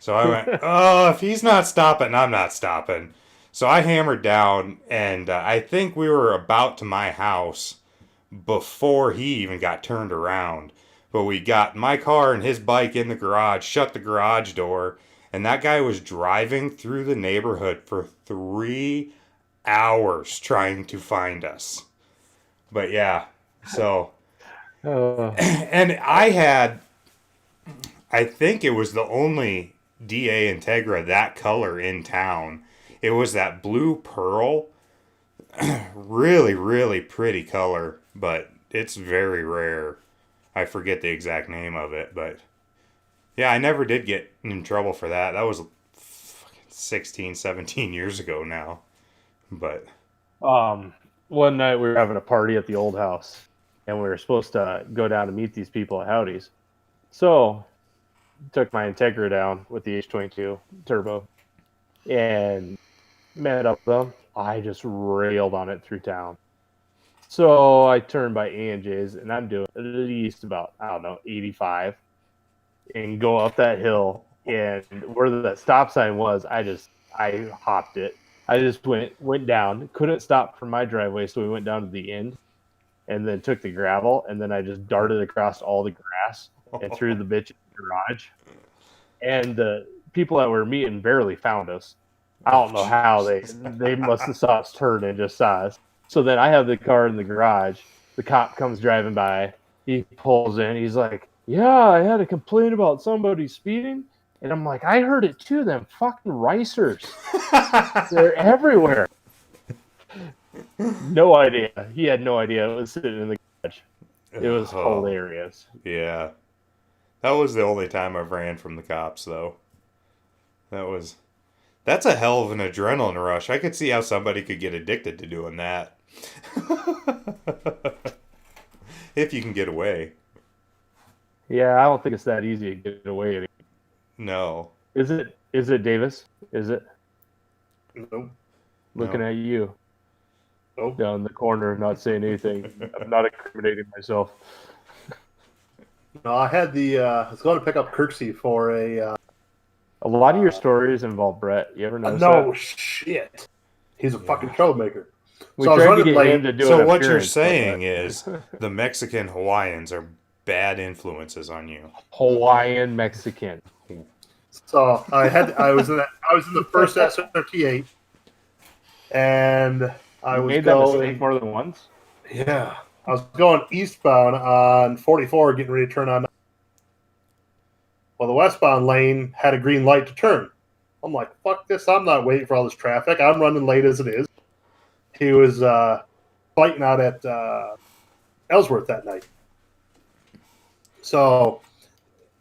So I went, oh, if he's not stopping, I'm not stopping. So I hammered down. And I think we were about to my house before he even got turned around. But we got my car and his bike in the garage, shut the garage door, and that guy was driving through the neighborhood for 3 hours trying to find us. But yeah, so... And I think it was the only DA Integra that color in town. It was that blue pearl. Really, really pretty color, but it's very rare. I forget the exact name of it, but yeah, I never did get in trouble for that. That was 16, 17 years ago now. But one night we were having a party at the old house, and we were supposed to go down to meet these people at Howdy's. So took my Integra down with the H22 turbo and met up with them. I just railed on it through town. So I turned by A&J's, and I'm doing at least about, 85, and go up that hill. And where that stop sign was, I hopped it. I just went down, couldn't stop from my driveway, so we went down to the end, and then took the gravel, and then I just darted across all the grass and threw the bitch in the garage. And the people that were meeting barely found us. I don't know how they must have saw us turn and just saw us. So then I have the car in the garage. The cop comes driving by. He pulls in. He's like, yeah, I had a complaint about somebody speeding. And I'm like, I heard it too, them fucking ricers. They're everywhere. No idea. He had no idea it was sitting in the garage. It was hilarious. Yeah. That was the only time I've ran from the cops, though. That's a hell of an adrenaline rush. I could see how somebody could get addicted to doing that. If you can get away. Yeah, I don't think it's that easy to get away anymore. No. Is it, Davis? Is it? Nope. Looking at you. Nope. Down in the corner, not saying anything. I'm not incriminating myself. No, I had I was going to pick up Kirksey for a... A lot of your stories involve Brett. You ever notice no that? shit. He's a fucking troublemaker. We So I was tried to running get late. him to do So an what you're appearance, saying is the Mexican Hawaiians are bad influences on you. Hawaiian Mexican. So I was in the first SRT8, and I You was made that going. mistake more than once? Yeah, I was going eastbound on 44, getting ready to turn on. Well, the westbound lane had a green light to turn. I'm like, fuck this! I'm not waiting for all this traffic. I'm running late as it is. He was fighting out at Ellsworth that night. So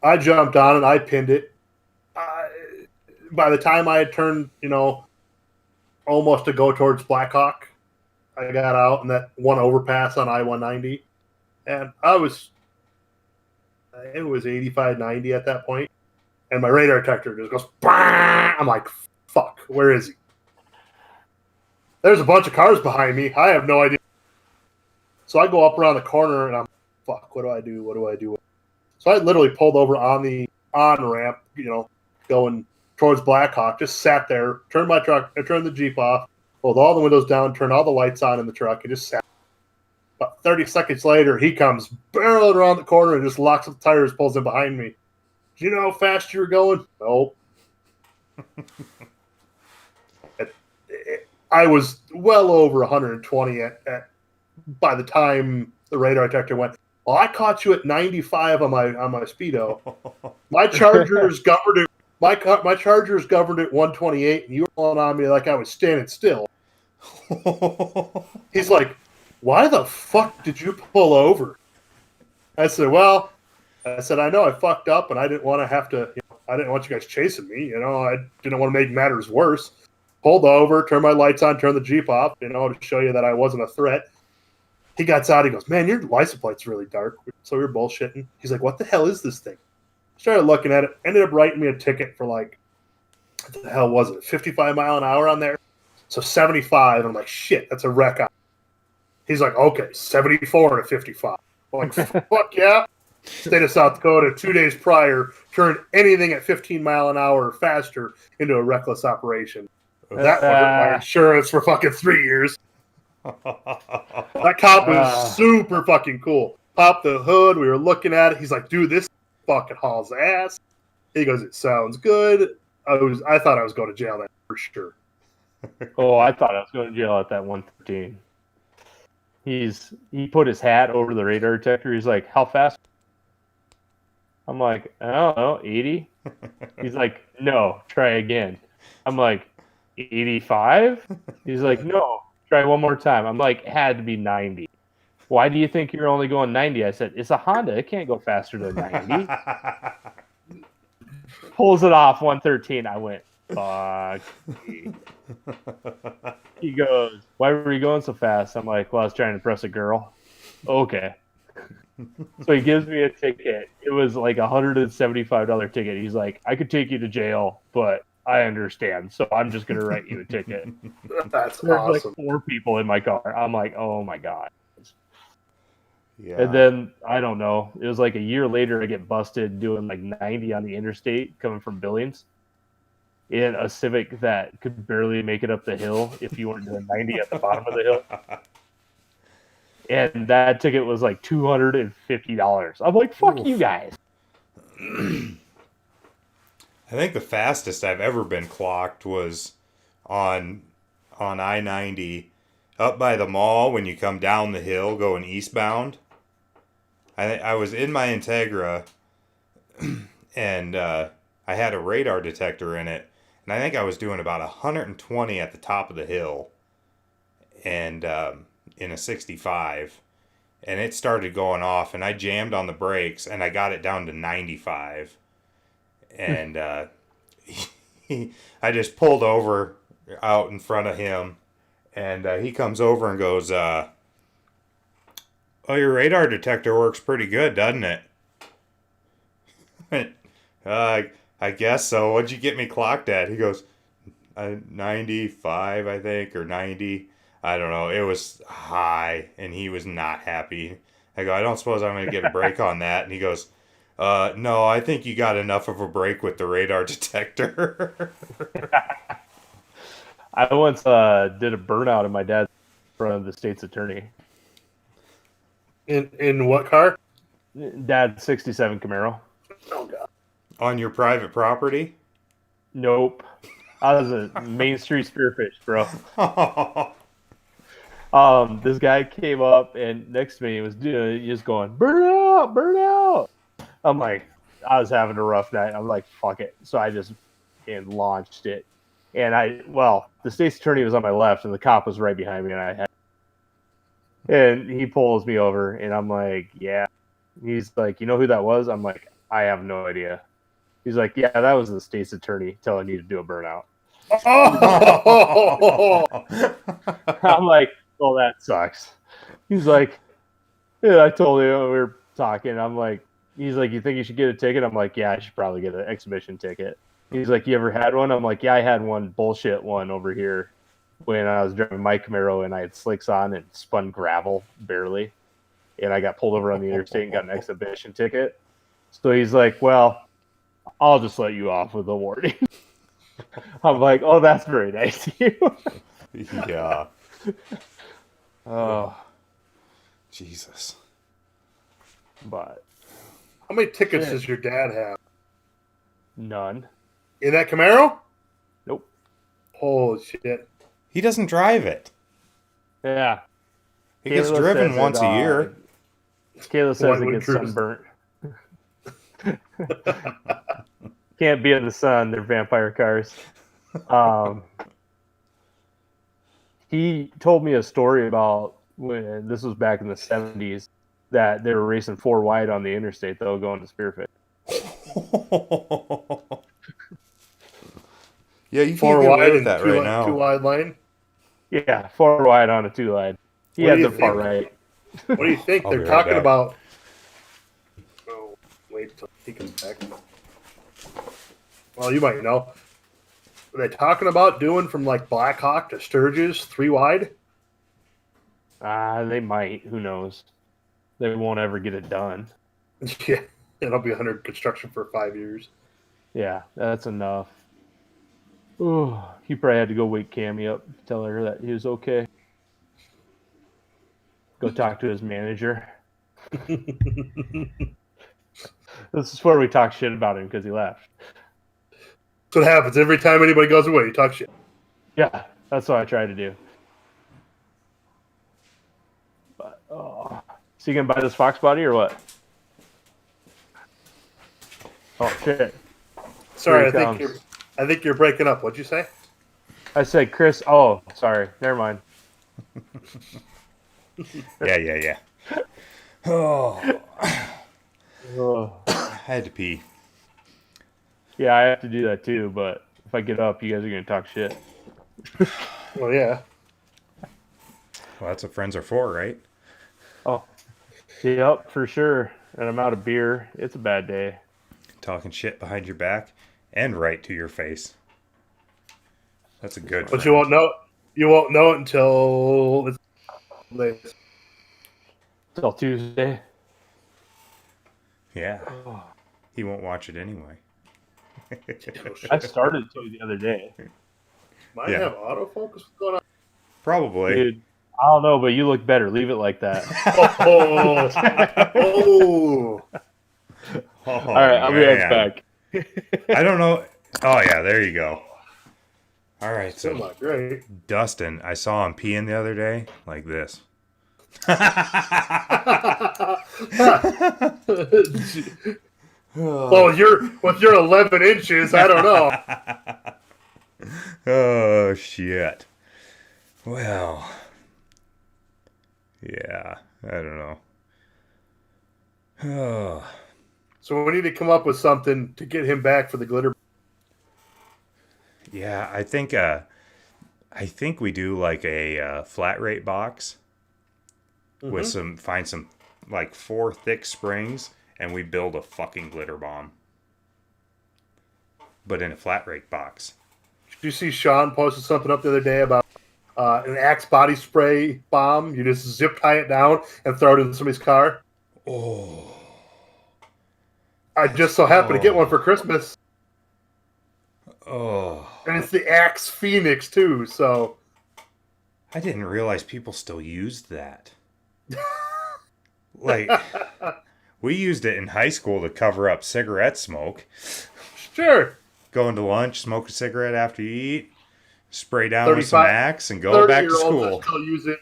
I jumped on it. I pinned it. By the time I had turned, almost to go towards Blackhawk, I got out in that one overpass on I-190, and it was 85, 90 at that point, and my radar detector just goes, bang! I'm like, fuck, where is he? There's a bunch of cars behind me. I have no idea. So I go up around the corner, and I'm, fuck, what do I do? What do I do? So I literally pulled over on the on-ramp, going towards Blackhawk, just sat there, turned the Jeep off, pulled all the windows down, turned all the lights on in the truck, and just sat. About 30 seconds later, he comes barreling around the corner and just locks up the tires, pulls in behind me. Do you know how fast you were going? Nope. I was well over 120 by the time the radar detector went. Well, I caught you at 95 on my speedo. My Charger's governed it. My Charger's governed at 128, and you were pulling on me like I was standing still. He's like, "Why the fuck did you pull over?" I said, I know I fucked up, and I didn't want to have to. I didn't want you guys chasing me. I didn't want to make matters worse. Pulled over, turned my lights on, turned the Jeep off, to show you that I wasn't a threat. He gets out. He goes, "Man, your license plate's really dark." So we were bullshitting. He's like, "What the hell is this thing?" Started looking at it. Ended up writing me a ticket for what the hell was it? 55 mile an hour on there. So 75. I'm like, shit, that's a wreck. He's like, okay, 74 and a 55. I'm like, fuck yeah. State of South Dakota, 2 days prior, turned anything at 15 mile an hour or faster into a reckless operation. That hurt my insurance for fucking 3 years. That cop was super fucking cool. Popped the hood. We were looking at it. He's like, dude, this fucking hauls ass. He goes, it sounds good. I thought I was going to jail then for sure. Oh, I thought I was going to jail at that 113. He put his hat over the radar detector. He's like, how fast? I'm like, I don't know, 80? He's like, no, try again. I'm like, 85? He's like, no, try one more time. I'm like, it had to be 90. Why do you think you're only going 90? I said, it's a Honda. It can't go faster than 90. Pulls it off 113. I went, fuck. He goes, why were you going so fast? I'm like, well, I was trying to impress a girl. Okay. So he gives me a ticket. It was like a $175 ticket. He's like, I could take you to jail, but I understand. So I'm just going to write you a ticket. That's There's awesome. like 4 people in my car. I'm like, oh my God. Yeah. And then, I don't know, it was like a year later, I get busted doing like 90 on the interstate coming from Billings in a Civic that could barely make it up the hill if you weren't doing 90 at the bottom of the hill. And that ticket was like $250. I'm like, fuck Oof. you guys. I think the fastest I've ever been clocked was on I-90 up by the mall when you come down the hill going eastbound. I was in my Integra and I had a radar detector in it, and I think I was doing about 120 at the top of the hill and in a 65, and it started going off, and I jammed on the brakes and I got it down to 95, and I just pulled over out in front of him, and he comes over and goes, oh, your radar detector works pretty good, doesn't it? I guess so. What'd you get me clocked at? He goes, 95, I think, or 90. I don't know. It was high, and he was not happy. I go, I don't suppose I'm going to get a break on that. And he goes, no, I think you got enough of a break with the radar detector. I once did a burnout in my dad's in front of the state's attorney. In what car? Dad's 67 Camaro. Oh god. On your private property? Nope. I was a Main Street spearfish, bro. Oh, This guy came up and next to me was just going, burn out, burn out. I'm like, I was having a rough night. I'm like, fuck it. So I just launched it. And the state's attorney was on my left and the cop was right behind me, and he pulls me over and I'm like, yeah. He's like, you know who that was? I'm like, I have no idea. He's like, yeah, that was the state's attorney telling you to do a burnout. Oh! I'm like, well, that sucks. He's like, yeah, I told you we were talking. I'm like, he's like, you think you should get a ticket? I'm like, yeah, I should probably get an exhibition ticket. He's like, you ever had one? I'm like, yeah, I had one bullshit one over here when I was driving my Camaro and I had slicks on and spun gravel barely. And I got pulled over on the interstate and got an exhibition ticket. So he's like, well, I'll just let you off with a warning. I'm like, oh, that's very nice of you. yeah. Oh, Jesus. but How many tickets does your dad have? none. In that Camaro? Nope. Holy shit. He doesn't drive it. Yeah. He gets Kayla driven says once it, a year. Kayla says it Whitewood gets Cruise. sunburnt. Can't be in the sun. They're vampire cars. He told me a story about when this was back in the 70s that they were racing 4 wide on the interstate, though, going to spearfish. Yeah, you 4 can't get away wide with and that 2 right now. 2 wide lane. Yeah, 4 wide on a 2 wide. He What had do you the far think? right. What do you think? I'll They're be right talking back. about. Oh, wait till he comes back. Well, you might know. Are they talking about doing from like Blackhawk to Sturgis 3 wide? They might. Who knows? They won't ever get it done. Yeah, it'll be under construction for 5 years. Yeah, that's enough. Ooh, he probably had to go wake Cammy up, tell her that he was okay. Go talk to his manager. This is where we talk shit about him because he left. That's what happens every time anybody goes away. You talk shit. Yeah, that's what I try to do. But is he gonna buy this Fox body or what? Oh shit! Sorry, Here he I think you're breaking up. What'd you say? I said Chris. Oh, sorry. Never mind. Yeah. Oh, Oh. I had to pee. Yeah, I have to do that too. But if I get up, you guys are gonna talk shit. Well, yeah. Well, that's what friends are for, right? Oh, yep, for sure. And I'm out of beer. It's a bad day. Talking shit behind your back and right to your face. That's a good But friend. you won't know. You won't know it until it's late. Till Tuesday. Yeah. He won't watch it anyway. I started to the other day. Might Yeah. have autofocus. What's going on? Probably. Dude, I don't know, but you look better. Leave it like that. Oh, oh. Oh, All right, I'll be right back. I don't know. Oh, yeah, there you go. All right, Still so not great. Dustin, I saw him peeing the other day like this. Well, with your 11 inches, I don't know. Oh, shit. Well, yeah, I don't know. Oh, So we need to come up with something to get him back for the glitter. yeah, I think we do like a flat rate box with find some like 4 thick springs, and we build a fucking glitter bomb, but in a flat rate box. Did you see Sean posted something up the other day about an Axe body spray bomb? You just zip tie it down and throw it in somebody's car. Oh, I just so happened to get one for Christmas, oh, and it's the Axe Phoenix too. So I didn't realize people still used that. Like, We used it in high school to cover up cigarette smoke. Sure. Going to lunch, smoke a cigarette after you eat, spray down with some 35 Axe, and go back to 30-year-olds school. that still use it.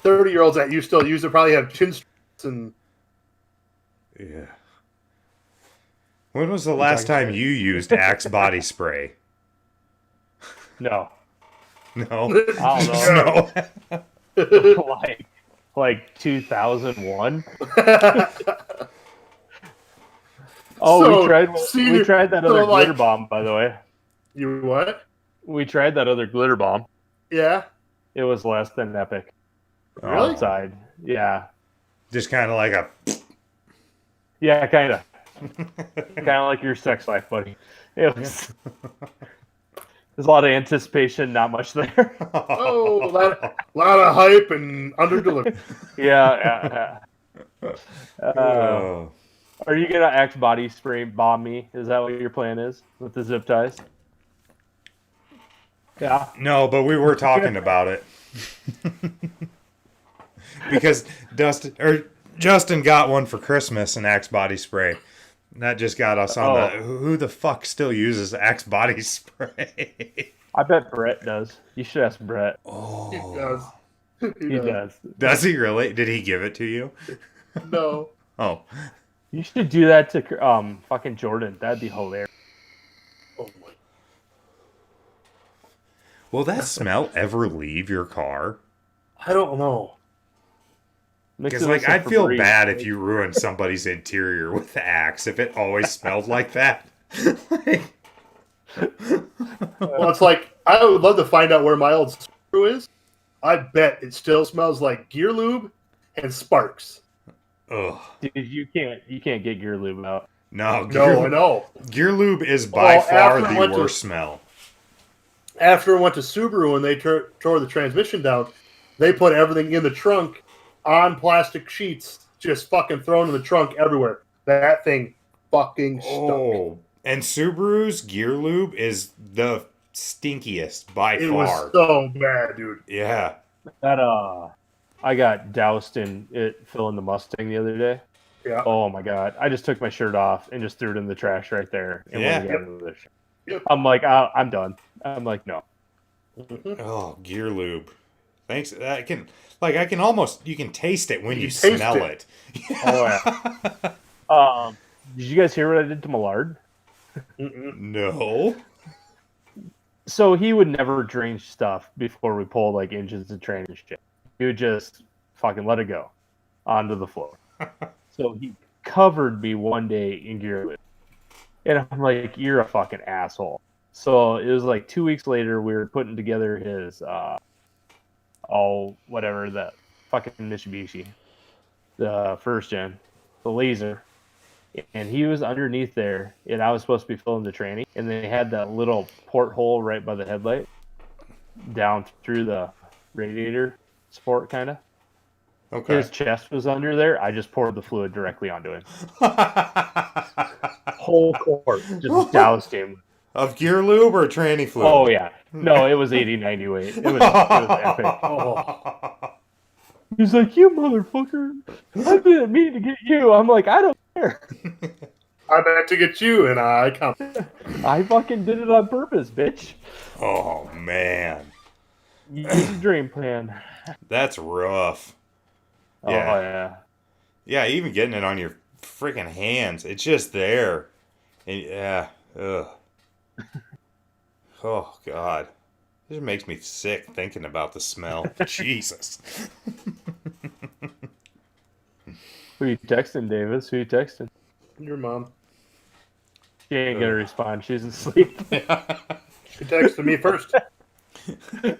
30-year-olds that you still use it probably have chin straps and. Yeah. When was the last time you used Axe body spray? No. No. I don't No. know. like 2001. Oh, So, we tried that other glitter bomb, by the way. You what? We tried that other glitter bomb. Yeah. It was less than epic. Really? Outside. Yeah. Just kind of like a. Yeah, kind of. Kind of like your sex life, buddy. It was. There's a lot of anticipation, not much there. Oh, a lot of hype and under delivery. Yeah. Oh. Are you gonna Axe body spray bomb me? Is that what your plan is with the zip ties? Yeah. No, but we were talking about it. Because Justin got one for Christmas, an Axe body spray. That just got us on the who the fuck still uses Axe body spray? I bet Brett does. You should ask Brett. Oh. He does. He does. Does he really? Did he give it to you? No. Oh. You should do that to fucking Jordan. That'd be hilarious. Oh my. Will that smell ever leave your car? I don't know. Because, like, I'd feel bad if you ruined somebody's interior with the Axe if it always smelled like that. Well, it's like I would love to find out where my old screw is. I bet it still smells like gear lube and sparks. Ugh. Dude, you can't get gear lube out. No, No, I know. Gear lube is by far after I the went to- worst smell. After I went to Subaru and they tore the transmission down, they put everything in the trunk on plastic sheets, just fucking thrown in the trunk everywhere. That thing fucking stunk. Oh, and Subaru's gear lube is the stinkiest by It far. was so bad, dude. Yeah. That I got doused in it filling the Mustang the other day. Yeah. Oh my god! I just took my shirt off and just threw it in the trash right there. And Yeah. went to get into the shit. Yep. I'm like, I'm done. I'm like, no. Mhm. Oh, gear lube. Thanks. I can almost, you can taste it when you taste smell it. it. Oh yeah. Did you guys hear what I did to Millard? Mm-mm. No. So he would never drain stuff before we pulled like engines and train and shit. He would just fucking let it go onto the floor. So he covered me one day in gear lube. And I'm like, you're a fucking asshole. So it was like 2 weeks later, we were putting together his, whatever, that fucking Mitsubishi, the first gen, the laser. And he was underneath there, and I was supposed to be filling the tranny. And they had that little porthole right by the headlight down through the radiator support, kind of. Okay. His chest was under there. I just poured the fluid directly onto him. Whole quart. Just doused him. Of gear lube or tranny fluid? Oh, yeah. No, it was 80, 90 weight. It was epic. Oh. He's like, you motherfucker. I've been meaning to get you. I'm like, I don't care. I meant to get you, and I come. I fucking did it on purpose, bitch. Oh, man. Use a dream plan. That's rough. Oh, Yeah. yeah. Yeah, even getting it on your freaking hands. It's just there. And, yeah. Ugh. Oh, God. This makes me sick thinking about the smell. Jesus. Who you texting, Davis? Who you texting? Your mom. She ain't gonna respond. She's asleep. She texted me first.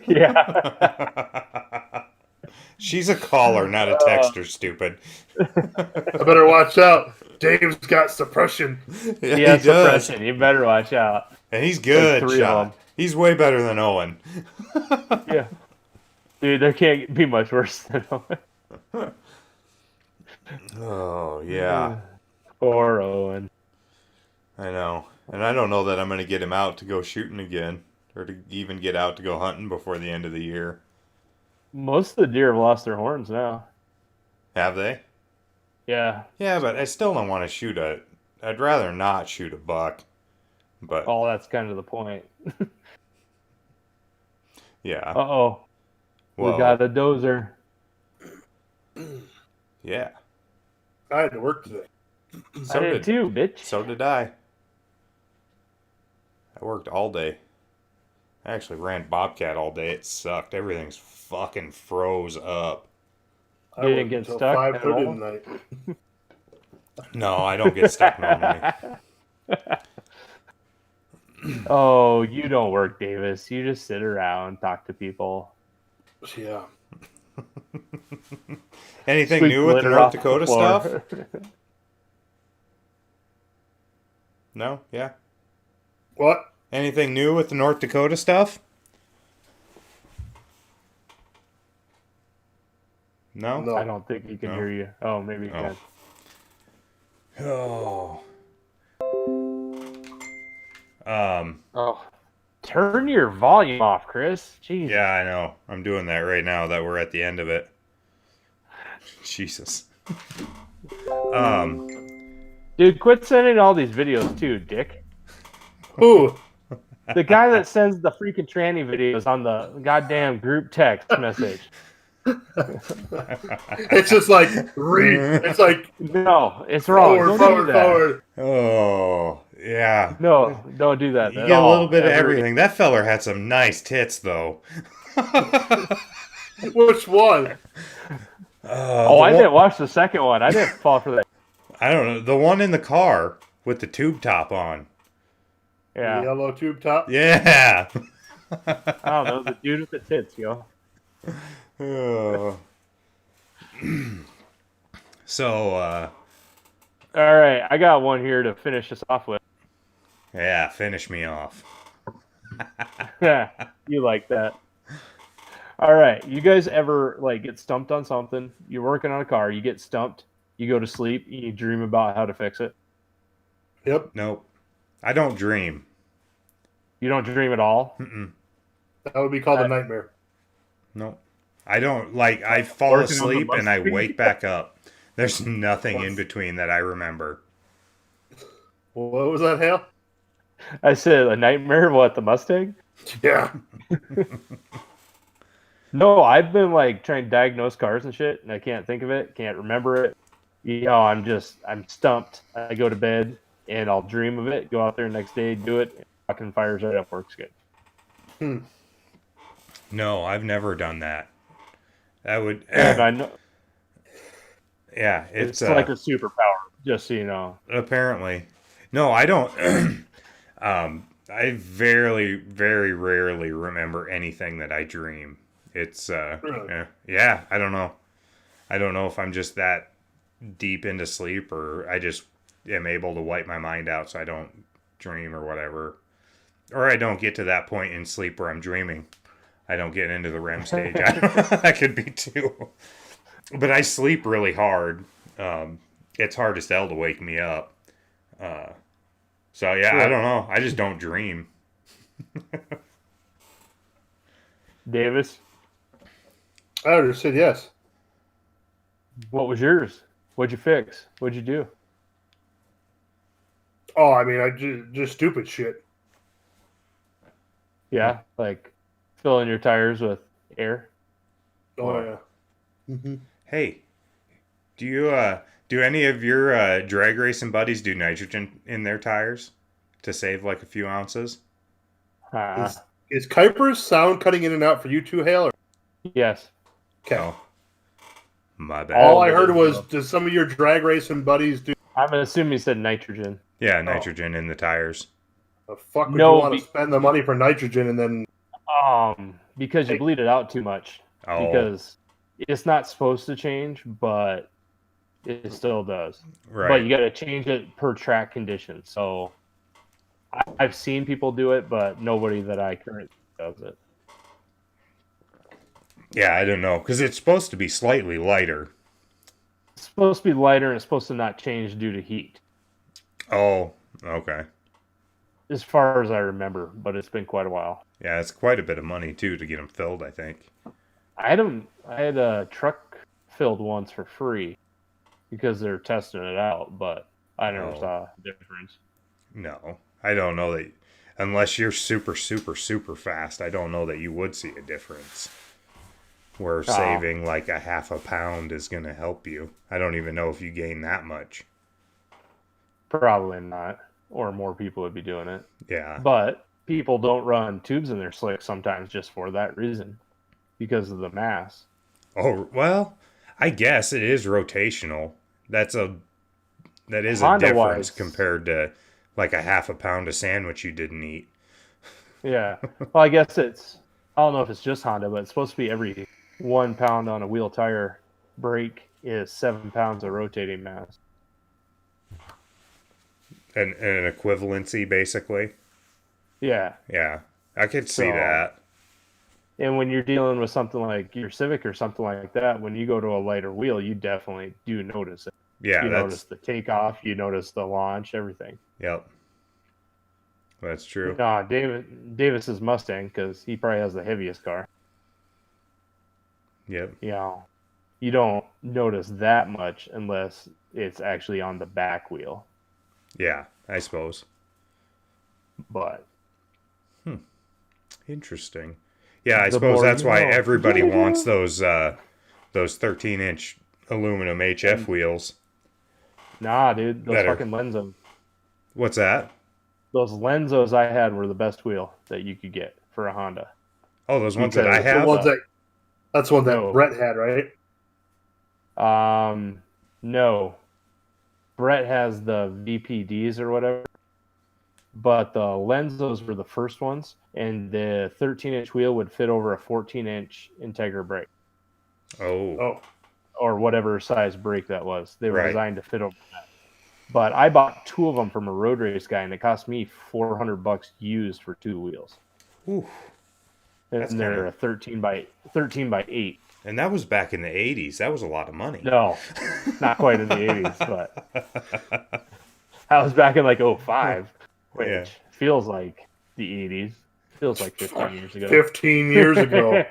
Yeah. She's a caller, not a texter, stupid. I better watch out. Dave's got suppression. Yeah, He has he does. suppression. You better watch out. And he's good, Like 3 of Sean. them. He's way better than Owen. Yeah. Dude, there can't be much worse than Owen. Oh, yeah. Poor Owen. I know. And I don't know that I'm going to get him out to go shooting again. Or to even get out to go hunting before the end of the year. Most of the deer have lost their horns now. Have they? Yeah. Yeah, but I still don't want to shoot a. I'd rather not shoot a buck. But Oh, that's kind of the point. yeah, Uh-oh. We well, got a dozer. yeah. I had to work today. So I did too, bitch. So did I. I worked all day. I actually ran Bobcat all day. It sucked. Everything's fucking froze up. I You didn't worked get until stuck at 5:30 all? tonight. No, I don't get stuck normally. Oh, you don't work, Davis. You just sit around, talk to people. Yeah. Anything Sweep new with the glitter North off Dakota floor. stuff? No? Yeah? What? Anything new with the North Dakota stuff? No? No. I don't think he can No. hear you. Oh, maybe he Oh. can. Oh. Oh, turn your volume off, Chris. Jeez. Yeah, I know. I'm doing that right now that we're at the end of it. Jesus. Dude, quit sending all these videos too, Dick. Ooh. The guy that sends the freaking tranny videos on the goddamn group text message. It's just like read. It's like No, it's wrong. forward, Don't forward, do that. forward. Oh, yeah. No, don't do that. You at get a all, little bit of ever. everything. That feller had some nice tits, though. Which one? Oh, I didn't watch the second one. I didn't fall for that. I don't know. The one in the car with the tube top on. Yeah. Yellow tube top. Yeah. I don't know. The dude with the tits, yo. Oh. So, All right, I got one here to finish us off with. yeah, finish me off. Yeah, you like that. All right, you guys ever like get stumped on something? You're working on a car, you get stumped, you go to sleep, you dream about how to fix it. Yep. Nope. I don't dream. You don't dream at all. Mm-mm. That would be called a nightmare. Nope. I don't, like, I fall Working on the asleep and I Mustang. wake back up. There's nothing in between that I remember. What was that, Hale? I said a nightmare. What, the Mustang? Yeah. No, I've been like trying to diagnose cars and shit, and I can't think of it, can't remember it. You know, I'm stumped. I go to bed and I'll dream of it. Go out there the next day, do it. And fucking fires right up. Works good. No, I've never done that. That would, And I know yeah, it's like a superpower. Just so you know. apparently. No, I don't. I very, very rarely remember anything that I dream. It's, Really? yeah, I don't know. I don't know if I'm just that deep into sleep or I just am able to wipe my mind out so I don't dream or whatever. Or I don't get to that point in sleep where I'm dreaming. I don't get into the REM stage. That could be too. But I sleep really hard. It's hard as hell to wake me up. So yeah, I don't know. I just don't dream. Davis, I would have said yes. what was yours? What'd you fix? What'd you do? Oh, I mean, I just stupid shit. Yeah, like filling your tires with air. Oh, Wow. yeah. Mm-hmm. Hey, do any of your drag racing buddies do nitrogen in their tires to save like a few ounces? Is Kuipers sound cutting in and out for you two, Hale? Or... Yes. Okay. Oh, my bad. All I heard was, does some of your drag racing buddies do? I'm assuming you said nitrogen. Yeah, nitrogen in the tires. The fuck would No, you want to spend the money for nitrogen and then? Because you bleed it out too much. Oh. Because it's not supposed to change, but it still does. Right. But you got to change it per track condition. So I've seen people do it, but nobody that I currently does it. Yeah, I don't know because it's supposed to be slightly lighter. It's supposed to be lighter and it's supposed to not change due to heat, Oh, okay. as far as I remember. But it's been quite a while. Yeah, it's quite a bit of money too to get them filled. I think. I had a truck filled once for free. because they're testing it out, but I never Oh. saw a difference. No, I don't know that. Unless you're super, super, super fast, I don't know that you would see a difference. Where saving like a half a pound is going to help you. I don't even know if you gain that much. Probably not, or more people would be doing it. Yeah. But people don't run tubes in their slicks sometimes just for that reason, because of the mass. Oh, well, I guess it is rotational. That is a Honda-wise. difference compared to like a half a pound of sandwich you didn't eat. Yeah. Well, I guess I don't know if it's just Honda, but it's supposed to be every 1 pound on a wheel tire brake is 7 pounds of rotating mass. An equivalency, basically. Yeah. Yeah, I could see So- that. And when you're dealing with something like your Civic or something like that, when you go to a lighter wheel, you definitely do notice it. Yeah, You that's notice the takeoff, you notice the launch, everything. yep. That's true. No, Davis's Mustang, because he probably has the heaviest car. Yep. You know, you don't notice that much unless it's actually on the back wheel. Yeah, I suppose. But Interesting. Yeah, I The suppose more that's you why know. everybody wants those 13-inch aluminum HF wheels. nah, dude, those Better. fucking Lenzos. What's that? Those Lenzos I had were the best wheel that you could get for a Honda. Oh, those ones that I Because The have. ones that's the one that No. Brett had, right? No. Brett has the VPDs or whatever. But the Lenzos were the first ones, and the 13-inch wheel would fit over a 14-inch Integra brake, Oh, Oh, or whatever size brake that was. They were Right. designed to fit over that. But I bought 2 of them from a road race guy, and it cost me $400 used for 2 wheels. ooh. And That's they're kinda- a 13 by 8. And that was back in the 80s. That was a lot of money. No, not quite in the 80s, but I was back in like 05, which Yeah. feels like the 80s. Feels like 15 years ago. 15 years ago.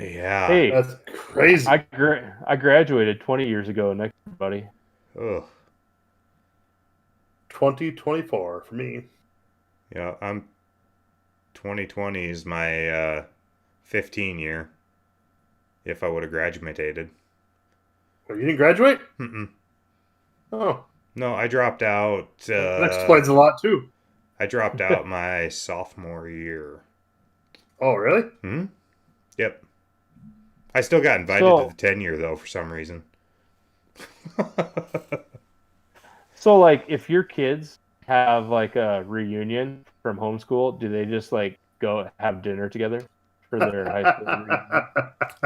Yeah. Hey, That's crazy. I graduated 20 years ago next year, buddy. Ugh. 2024 for me. Yeah, 2020 is my 15 year. If I would have graduated. Oh, you didn't graduate? Mm-mm. Oh, No, I dropped out. that explains a lot too. I dropped out my sophomore year. Oh, really? Hmm? Yep. I still got invited to the 10-year, though, for some reason. So, like, if your kids have like a reunion from homeschool, do they just like go have dinner together for their high school reunion?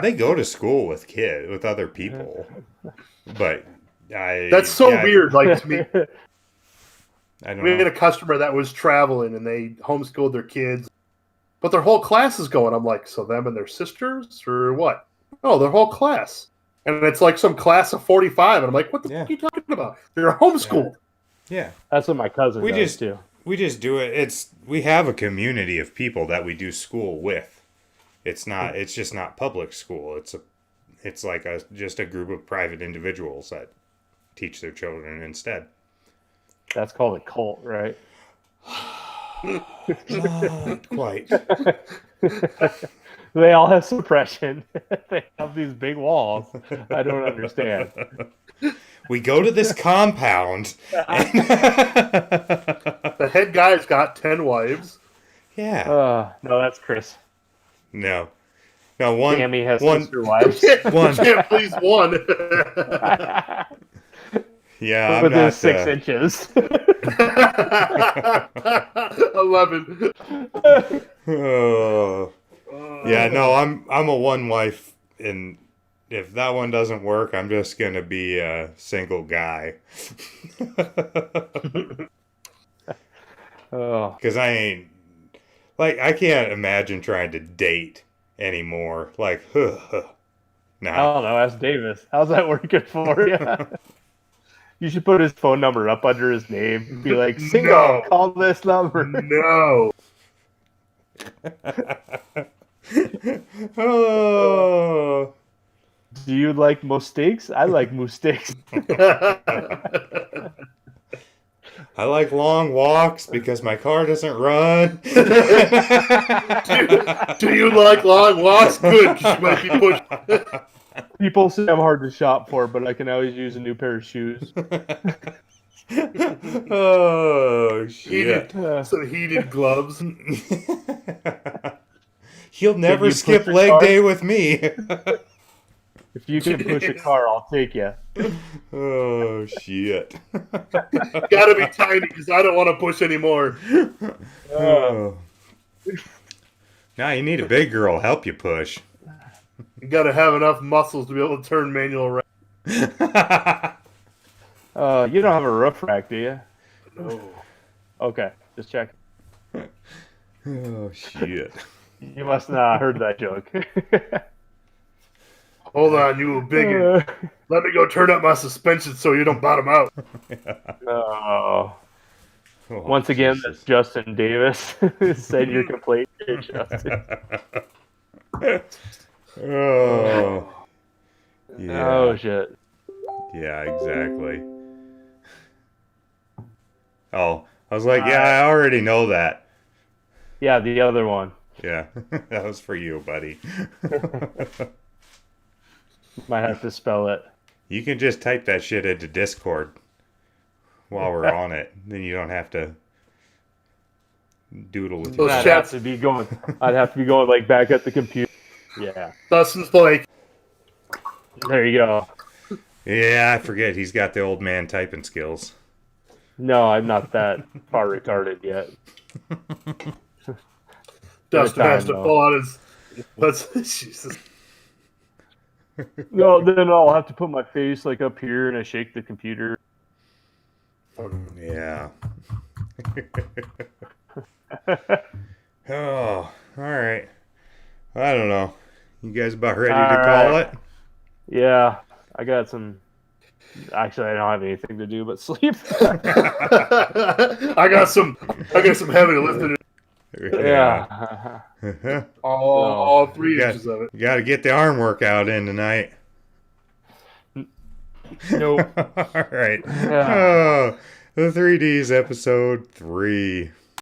They go to school with other people. But That's so weird. Like, to me, I don't we had know. a customer that was traveling and they homeschooled their kids, but their whole class is going. I'm like, so them and their sisters or what? No, their whole class. And it's like some class of 45. And I'm like, what the Yeah. fuck are you talking about? They're homeschooled. Yeah. That's what my cousin We does just- too. We just do it. We have a community of people that we do school with. It's just not public school. It's like just a group of private individuals that teach their children instead. That's called a cult, right? Not quite. They all have suppression. They have these big walls. I don't understand. We go to this compound. The head guy's got 10 wives. Yeah. No, that's Chris. No. No, one. Tammy has one- sister wives. One. Can't please one. Yeah, I'm Within not. 6 inches. 11. Oh. Yeah, no, I'm a one wife, and if that one doesn't work, I'm just gonna be a single guy. Oh, Because I ain't I can't imagine trying to date anymore. Like, I nah. don't know. Ask Davis. How's that working for you? You should put his phone number up under his name. Be like, single, No. call this number. No. Oh. Do you like mistakes? I like mistakes. I like long walks because my car doesn't run. Do you like long walks? Good, 'cause you might be pushed. People say I'm hard to shop for, but I can always use a new pair of shoes. Oh shit! Some heated gloves. He'll never you skip push a leg car? day with me. If you can push a car, I'll take you. Oh shit! Gotta be tiny because I don't want to push anymore. Oh. Now you need a big girl to help you push. You gotta have enough muscles to be able to turn manual around. You don't have a roof rack, do you? No. Okay, just check. Oh shit! You must not have heard that joke. Hold on, you bigot. Let me go turn up my suspension so you don't bottom out. Oh. Oh, Once again, Jesus. that's Justin Davis. Send your complaint to Justin. Oh. Yeah. Oh, shit. Yeah, exactly. Oh, I was like, yeah, I already know that. Yeah, the other one. Yeah, that was for you, buddy. Might have to spell it. You can just type that shit into Discord while we're on it. Then you don't have to doodle with Those your I'd chats- have to be going. I'd have to be going like back at the computer. Yeah. Dustin's like, There you go. Yeah, I forget. He's got the old man typing skills. No, I'm not that far retarded yet. Dustin has to though. pull out his. Let's, Jesus. No, then I'll have to put my face like up here and I shake the computer. Yeah. Oh, all right. I don't know. You guys about ready to All call right. it? Yeah, I got some. Actually, I don't have anything to do but sleep. I got some heavy lifting. Yeah. All 3 You inches of it. got to get the arm workout in tonight. Nope. All right. Yeah. Oh, the 3Ds episode 3.